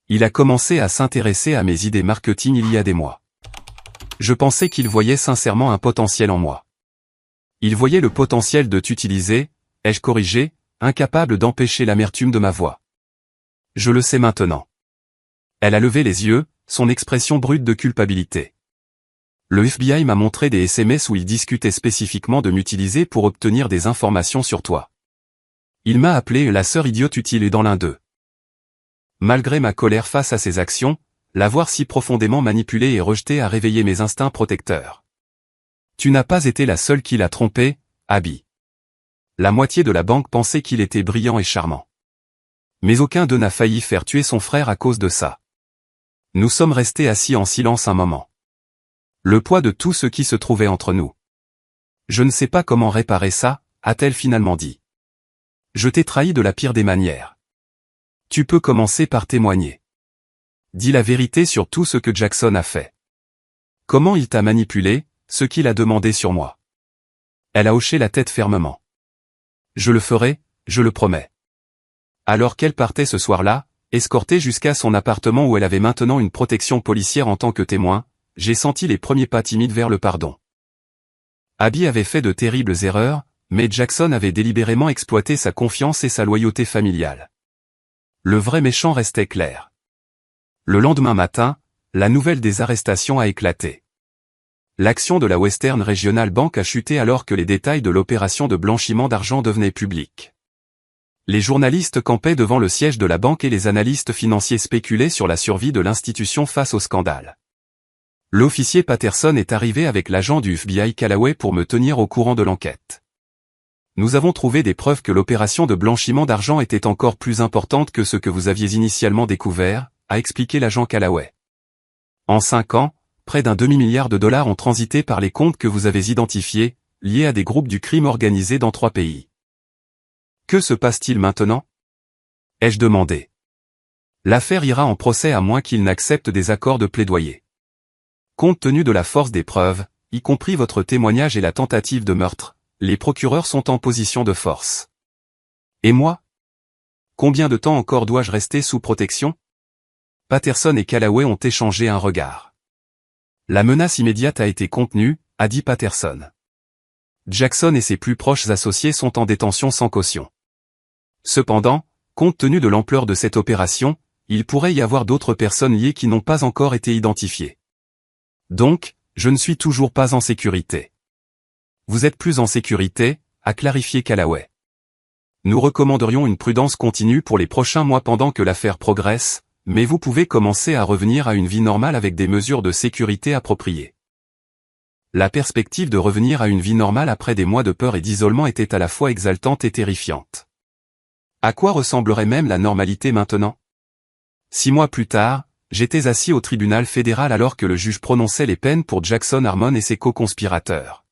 Il a commencé à s'intéresser à mes idées marketing il y a des mois. Je pensais qu'il voyait sincèrement un potentiel en moi. Il voyait le potentiel de t'utiliser, ai-je corrigé, incapable d'empêcher l'amertume de ma voix. Je le sais maintenant. Elle a levé les yeux, son expression brute de culpabilité. Le FBI m'a montré des SMS où il discutait spécifiquement de m'utiliser pour obtenir des informations sur toi. Il m'a appelé la sœur idiote utile dans l'un d'eux. Malgré ma colère face à ses actions, l'avoir si profondément manipulée et rejetée a réveillé mes instincts protecteurs. Tu n'as pas été la seule qui l'a trompé, Abby. La moitié de la banque pensait qu'il était brillant et charmant. Mais aucun d'eux n'a failli faire tuer son frère à cause de ça. Nous sommes restés assis en silence un moment. Le poids de tout ce qui se trouvait entre nous. Je ne sais pas comment réparer ça, a-t-elle finalement dit. Je t'ai trahi de la pire des manières. Tu peux commencer par témoigner. Dis la vérité sur tout ce que Jackson a fait. Comment il t'a manipulé, ce qu'il a demandé sur moi. Elle a hoché la tête fermement. Je le ferai, je le promets. Alors qu'elle partait ce soir-là, escortée jusqu'à son appartement où elle avait maintenant une protection policière en tant que témoin, j'ai senti les premiers pas timides vers le pardon. Abby avait fait de terribles erreurs, mais Jackson avait délibérément exploité sa confiance et sa loyauté familiale. Le vrai méchant restait clair. Le lendemain matin, la nouvelle des arrestations a éclaté. L'action de la Western Regional Bank a chuté alors que les détails de l'opération de blanchiment d'argent devenaient publics. Les journalistes campaient devant le siège de la banque et les analystes financiers spéculaient sur la survie de l'institution face au scandale. L'officier Patterson est arrivé avec l'agent du FBI Callaway pour me tenir au courant de l'enquête. Nous avons trouvé des preuves que l'opération de blanchiment d'argent était encore plus importante que ce que vous aviez initialement découvert, a expliqué l'agent Callaway. En 5 ans, près d'un demi-milliard de dollars ont transité par les comptes que vous avez identifiés, liés à des groupes du crime organisé dans 3 pays. Que se passe-t-il maintenant? Ai-je demandé. L'affaire ira en procès à moins qu'il n'accepte des accords de plaidoyer. Compte tenu de la force des preuves, y compris votre témoignage et la tentative de meurtre, les procureurs sont en position de force. Et moi? Combien de temps encore dois-je rester sous protection? Patterson et Callaway ont échangé un regard. La menace immédiate a été contenue, a dit Patterson. Jackson et ses plus proches associés sont en détention sans caution. Cependant, compte tenu de l'ampleur de cette opération, il pourrait y avoir d'autres personnes liées qui n'ont pas encore été identifiées. Donc, je ne suis toujours pas en sécurité. Vous êtes plus en sécurité, a clarifié Callaway. Nous recommanderions une prudence continue pour les prochains mois pendant que l'affaire progresse, mais vous pouvez commencer à revenir à une vie normale avec des mesures de sécurité appropriées. La perspective de revenir à une vie normale après des mois de peur et d'isolement était à la fois exaltante et terrifiante. À quoi ressemblerait même la normalité maintenant? 6 mois plus tard, j'étais assis au tribunal fédéral alors que le juge prononçait les peines pour Jackson Harmon et ses co-conspirateurs.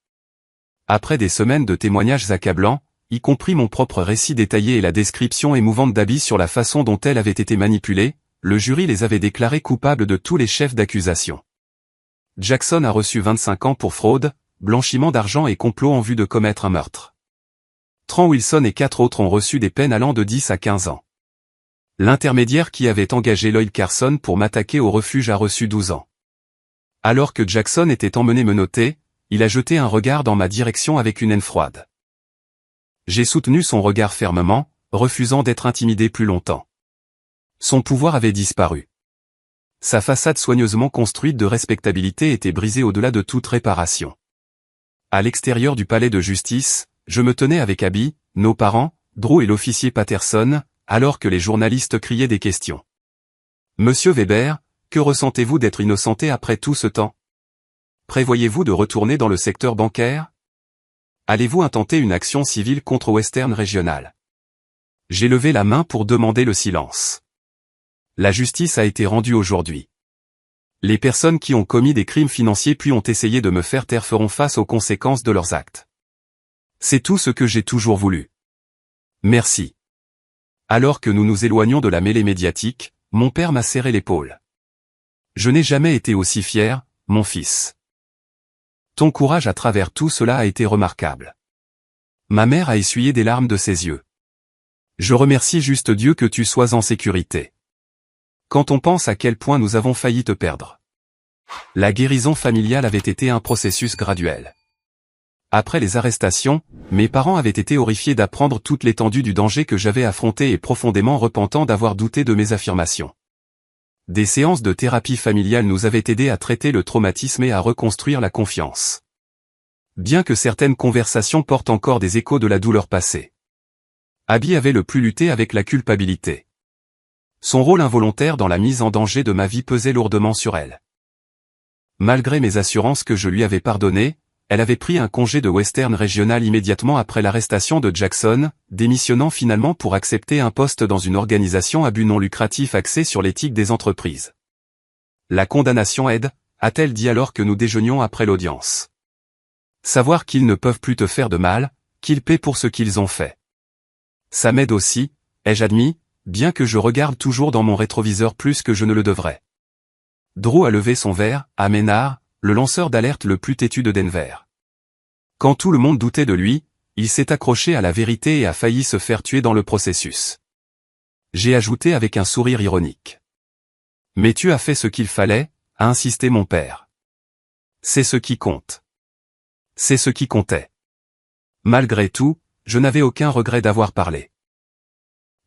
Après des semaines de témoignages accablants, y compris mon propre récit détaillé et la description émouvante d'Abby sur la façon dont elle avait été manipulée, le jury les avait déclarés coupables de tous les chefs d'accusation. Jackson a reçu 25 ans pour fraude, blanchiment d'argent et complot en vue de commettre un meurtre. Trent Wilson et 4 autres ont reçu des peines allant de 10 à 15 ans. L'intermédiaire qui avait engagé Lloyd Carson pour m'attaquer au refuge a reçu 12 ans. Alors que Jackson était emmené menotté, il a jeté un regard dans ma direction avec une haine froide. J'ai soutenu son regard fermement, refusant d'être intimidé plus longtemps. Son pouvoir avait disparu. Sa façade soigneusement construite de respectabilité était brisée au-delà de toute réparation. À l'extérieur du palais de justice, je me tenais avec Abby, nos parents, Drew et l'officier Patterson, alors que les journalistes criaient des questions. Monsieur Weber, que ressentez-vous d'être innocenté après tout ce temps? Prévoyez-vous de retourner dans le secteur bancaire? Allez-vous intenter une action civile contre Western Regional? J'ai levé la main pour demander le silence. La justice a été rendue aujourd'hui. Les personnes qui ont commis des crimes financiers puis ont essayé de me faire taire feront face aux conséquences de leurs actes. C'est tout ce que j'ai toujours voulu. Merci. Alors que nous nous éloignions de la mêlée médiatique, mon père m'a serré l'épaule. Je n'ai jamais été aussi fier, mon fils. Ton courage à travers tout cela a été remarquable. Ma mère a essuyé des larmes de ses yeux. Je remercie juste Dieu que tu sois en sécurité. Quand on pense à quel point nous avons failli te perdre. La guérison familiale avait été un processus graduel. Après les arrestations, mes parents avaient été horrifiés d'apprendre toute l'étendue du danger que j'avais affronté et profondément repentants d'avoir douté de mes affirmations. Des séances de thérapie familiale nous avaient aidés à traiter le traumatisme et à reconstruire la confiance. Bien que certaines conversations portent encore des échos de la douleur passée. Abby avait le plus lutté avec la culpabilité. Son rôle involontaire dans la mise en danger de ma vie pesait lourdement sur elle. Malgré mes assurances que je lui avais pardonné, elle avait pris un congé de Western Regional immédiatement après l'arrestation de Jackson, démissionnant finalement pour accepter un poste dans une organisation à but non lucratif axée sur l'éthique des entreprises. La condamnation aide, a-t-elle dit alors que nous déjeunions après l'audience. Savoir qu'ils ne peuvent plus te faire de mal, qu'ils paient pour ce qu'ils ont fait. Ça m'aide aussi, ai-je admis, bien que je regarde toujours dans mon rétroviseur plus que je ne le devrais. Drew a levé son verre, à Maynard, le lanceur d'alerte le plus têtu de Denver. Quand tout le monde doutait de lui, il s'est accroché à la vérité et a failli se faire tuer dans le processus. J'ai ajouté avec un sourire ironique. Mais tu as fait ce qu'il fallait, a insisté mon père. C'est ce qui compte. C'est ce qui comptait. Malgré tout, je n'avais aucun regret d'avoir parlé.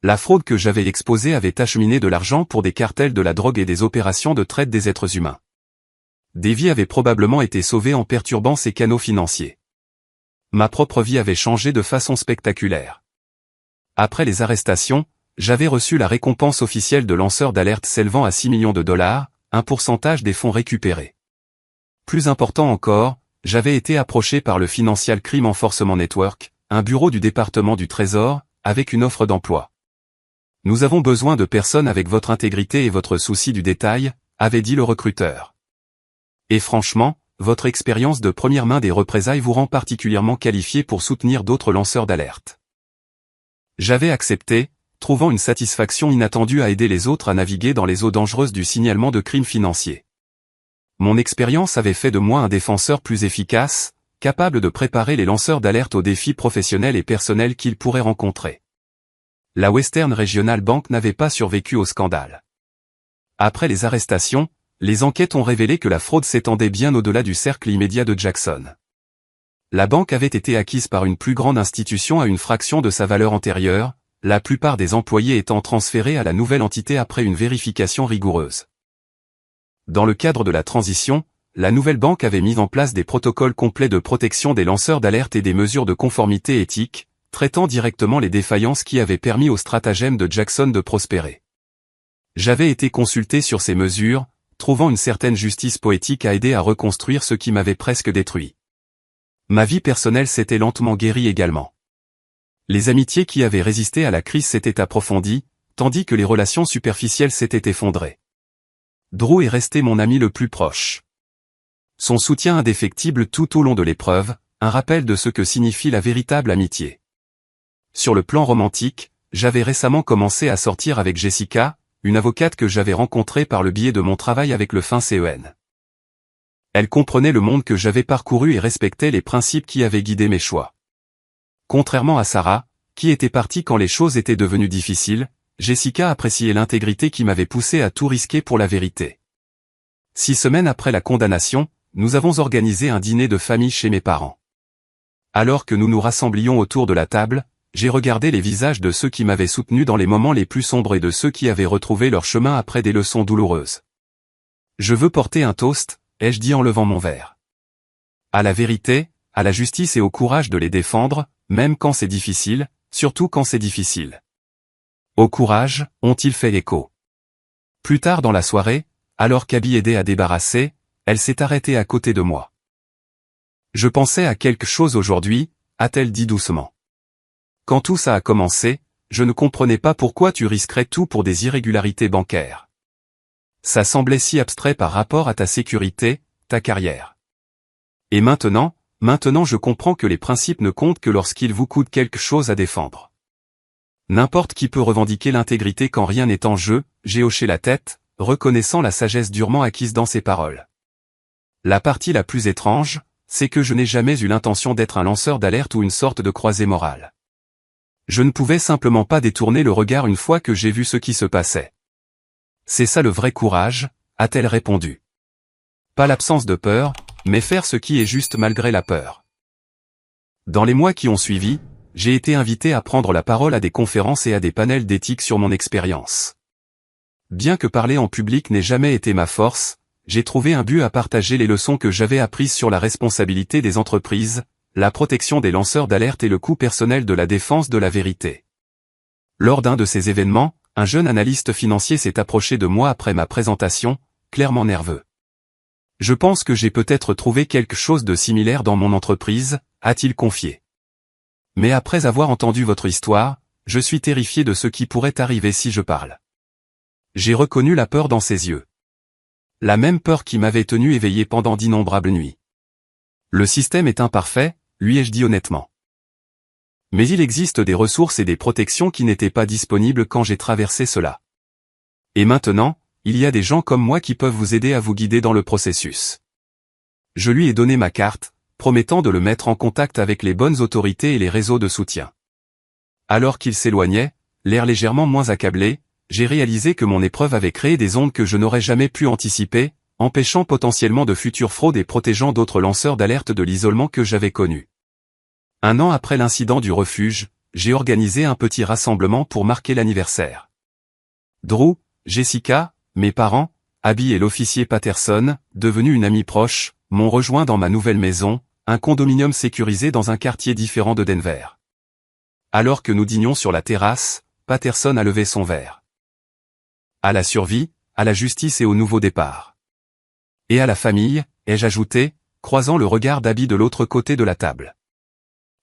La fraude que j'avais exposée avait acheminé de l'argent pour des cartels de la drogue et des opérations de traite des êtres humains. Des vies avaient probablement été sauvées en perturbant ces canaux financiers. Ma propre vie avait changé de façon spectaculaire. Après les arrestations, j'avais reçu la récompense officielle de lanceur d'alerte s'élevant à 6 millions de dollars, un pourcentage des fonds récupérés. Plus important encore, j'avais été approché par le Financial Crime Enforcement Network, un bureau du département du Trésor, avec une offre d'emploi. Nous avons besoin de personnes avec votre intégrité et votre souci du détail, avait dit le recruteur. Et franchement, votre expérience de première main des représailles vous rend particulièrement qualifié pour soutenir d'autres lanceurs d'alerte. J'avais accepté, trouvant une satisfaction inattendue à aider les autres à naviguer dans les eaux dangereuses du signalement de crimes financiers. Mon expérience avait fait de moi un défenseur plus efficace, capable de préparer les lanceurs d'alerte aux défis professionnels et personnels qu'ils pourraient rencontrer. La Western Regional Bank n'avait pas survécu au scandale. Après les arrestations, les enquêtes ont révélé que la fraude s'étendait bien au-delà du cercle immédiat de Jackson. La banque avait été acquise par une plus grande institution à une fraction de sa valeur antérieure, la plupart des employés étant transférés à la nouvelle entité après une vérification rigoureuse. Dans le cadre de la transition, la nouvelle banque avait mis en place des protocoles complets de protection des lanceurs d'alerte et des mesures de conformité éthique, traitant directement les défaillances qui avaient permis au stratagème de Jackson de prospérer. J'avais été consulté sur ces mesures, trouvant une certaine justice poétique à aider à reconstruire ce qui m'avait presque détruit. Ma vie personnelle s'était lentement guérie également. Les amitiés qui avaient résisté à la crise s'étaient approfondies, tandis que les relations superficielles s'étaient effondrées. Drew est resté mon ami le plus proche. Son soutien indéfectible tout au long de l'épreuve, un rappel de ce que signifie la véritable amitié. Sur le plan romantique, j'avais récemment commencé à sortir avec Jessica, une avocate que j'avais rencontrée par le biais de mon travail avec le FinCEN. Elle comprenait le monde que j'avais parcouru et respectait les principes qui avaient guidé mes choix. Contrairement à Sarah, qui était partie quand les choses étaient devenues difficiles, Jessica appréciait l'intégrité qui m'avait poussé à tout risquer pour la vérité. 6 semaines après la condamnation, nous avons organisé un dîner de famille chez mes parents. Alors que nous nous rassemblions autour de la table, j'ai regardé les visages de ceux qui m'avaient soutenu dans les moments les plus sombres et de ceux qui avaient retrouvé leur chemin après des leçons douloureuses. Je veux porter un toast, ai-je dit en levant mon verre. À la vérité, à la justice et au courage de les défendre, même quand c'est difficile, surtout quand c'est difficile. Au courage, ont-ils fait écho. Plus tard dans la soirée, alors qu'Abby aidait à débarrasser, elle s'est arrêtée à côté de moi. Je pensais à quelque chose aujourd'hui, a-t-elle dit doucement. Quand tout ça a commencé, je ne comprenais pas pourquoi tu risquerais tout pour des irrégularités bancaires. Ça semblait si abstrait par rapport à ta sécurité, ta carrière. Et maintenant je comprends que les principes ne comptent que lorsqu'ils vous coûtent quelque chose à défendre. N'importe qui peut revendiquer l'intégrité quand rien n'est en jeu, j'ai hoché la tête, reconnaissant la sagesse durement acquise dans ses paroles. La partie la plus étrange, c'est que je n'ai jamais eu l'intention d'être un lanceur d'alerte ou une sorte de croisée morale. Je ne pouvais simplement pas détourner le regard une fois que j'ai vu ce qui se passait. C'est ça le vrai courage, a-t-elle répondu. Pas l'absence de peur, mais faire ce qui est juste malgré la peur. Dans les mois qui ont suivi, j'ai été invité à prendre la parole à des conférences et à des panels d'éthique sur mon expérience. Bien que parler en public n'ait jamais été ma force, j'ai trouvé un but à partager les leçons que j'avais apprises sur la responsabilité des entreprises, la protection des lanceurs d'alerte et le coût personnel de la défense de la vérité. Lors d'un de ces événements, un jeune analyste financier s'est approché de moi après ma présentation, clairement nerveux. Je pense que j'ai peut-être trouvé quelque chose de similaire dans mon entreprise, a-t-il confié. Mais après avoir entendu votre histoire, je suis terrifié de ce qui pourrait arriver si je parle. J'ai reconnu la peur dans ses yeux. La même peur qui m'avait tenu éveillé pendant d'innombrables nuits. Le système est imparfait, lui ai-je dit honnêtement. Mais il existe des ressources et des protections qui n'étaient pas disponibles quand j'ai traversé cela. Et maintenant, il y a des gens comme moi qui peuvent vous aider à vous guider dans le processus. Je lui ai donné ma carte, promettant de le mettre en contact avec les bonnes autorités et les réseaux de soutien. Alors qu'il s'éloignait, l'air légèrement moins accablé, j'ai réalisé que mon épreuve avait créé des ondes que je n'aurais jamais pu anticiper, empêchant potentiellement de futures fraudes et protégeant d'autres lanceurs d'alerte de l'isolement que j'avais connu. 1 an après l'incident du refuge, j'ai organisé un petit rassemblement pour marquer l'anniversaire. Drew, Jessica, mes parents, Abby et l'officier Patterson, devenu une amie proche, m'ont rejoint dans ma nouvelle maison, un condominium sécurisé dans un quartier différent de Denver. Alors que nous dînions sur la terrasse, Patterson a levé son verre. À la survie, à la justice et au nouveau départ. Et à la famille, ai-je ajouté, croisant le regard d'Abby de l'autre côté de la table.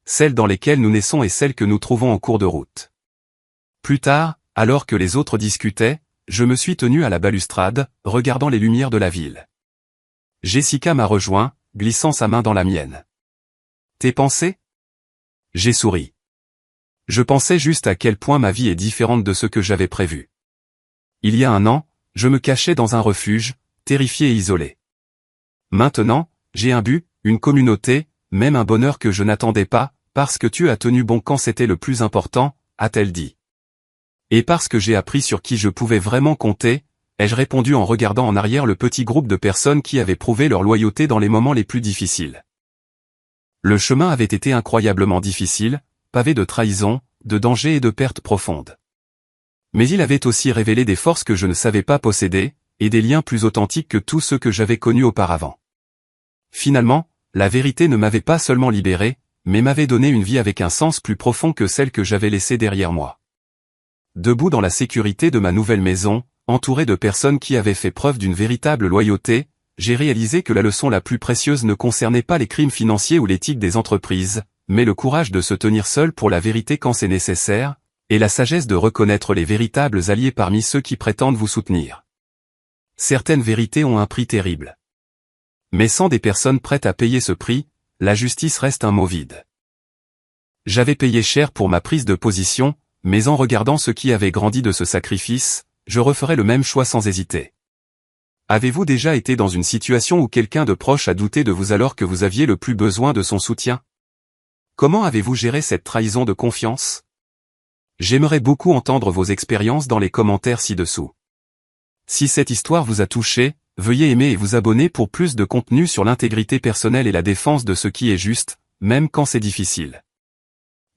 Celles dans lesquelles nous naissons et celles que nous trouvons en cours de route. Plus tard, alors que les autres discutaient, je me suis tenu à la balustrade, regardant les lumières de la ville. Jessica m'a rejoint, glissant sa main dans la mienne. Tes pensées ? J'ai souri. Je pensais juste à quel point ma vie est différente de ce que j'avais prévu. Il y a 1 an, je me cachais dans un refuge, terrifié et isolé. Maintenant, j'ai un but, une communauté, même un bonheur que je n'attendais pas, parce que tu as tenu bon quand c'était le plus important, a-t-elle dit. Et parce que j'ai appris sur qui je pouvais vraiment compter, ai-je répondu en regardant en arrière le petit groupe de personnes qui avaient prouvé leur loyauté dans les moments les plus difficiles. Le chemin avait été incroyablement difficile, pavé de trahison, de dangers et de pertes profondes. Mais il avait aussi révélé des forces que je ne savais pas posséder, et des liens plus authentiques que tous ceux que j'avais connus auparavant. Finalement, la vérité ne m'avait pas seulement libéré, mais m'avait donné une vie avec un sens plus profond que celle que j'avais laissée derrière moi. Debout dans la sécurité de ma nouvelle maison, entouré de personnes qui avaient fait preuve d'une véritable loyauté, j'ai réalisé que la leçon la plus précieuse ne concernait pas les crimes financiers ou l'éthique des entreprises, mais le courage de se tenir seul pour la vérité quand c'est nécessaire, et la sagesse de reconnaître les véritables alliés parmi ceux qui prétendent vous soutenir. Certaines vérités ont un prix terrible. Mais sans des personnes prêtes à payer ce prix, la justice reste un mot vide. J'avais payé cher pour ma prise de position, mais en regardant ce qui avait grandi de ce sacrifice, je referais le même choix sans hésiter. Avez-vous déjà été dans une situation où quelqu'un de proche a douté de vous alors que vous aviez le plus besoin de son soutien ? Comment avez-vous géré cette trahison de confiance ? J'aimerais beaucoup entendre vos expériences dans les commentaires ci-dessous. Si cette histoire vous a touché, veuillez aimer et vous abonner pour plus de contenu sur l'intégrité personnelle et la défense de ce qui est juste, même quand c'est difficile.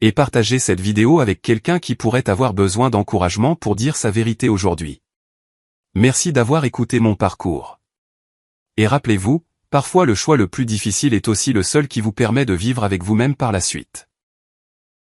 Et partagez cette vidéo avec quelqu'un qui pourrait avoir besoin d'encouragement pour dire sa vérité aujourd'hui. Merci d'avoir écouté mon parcours. Et rappelez-vous, parfois le choix le plus difficile est aussi le seul qui vous permet de vivre avec vous-même par la suite.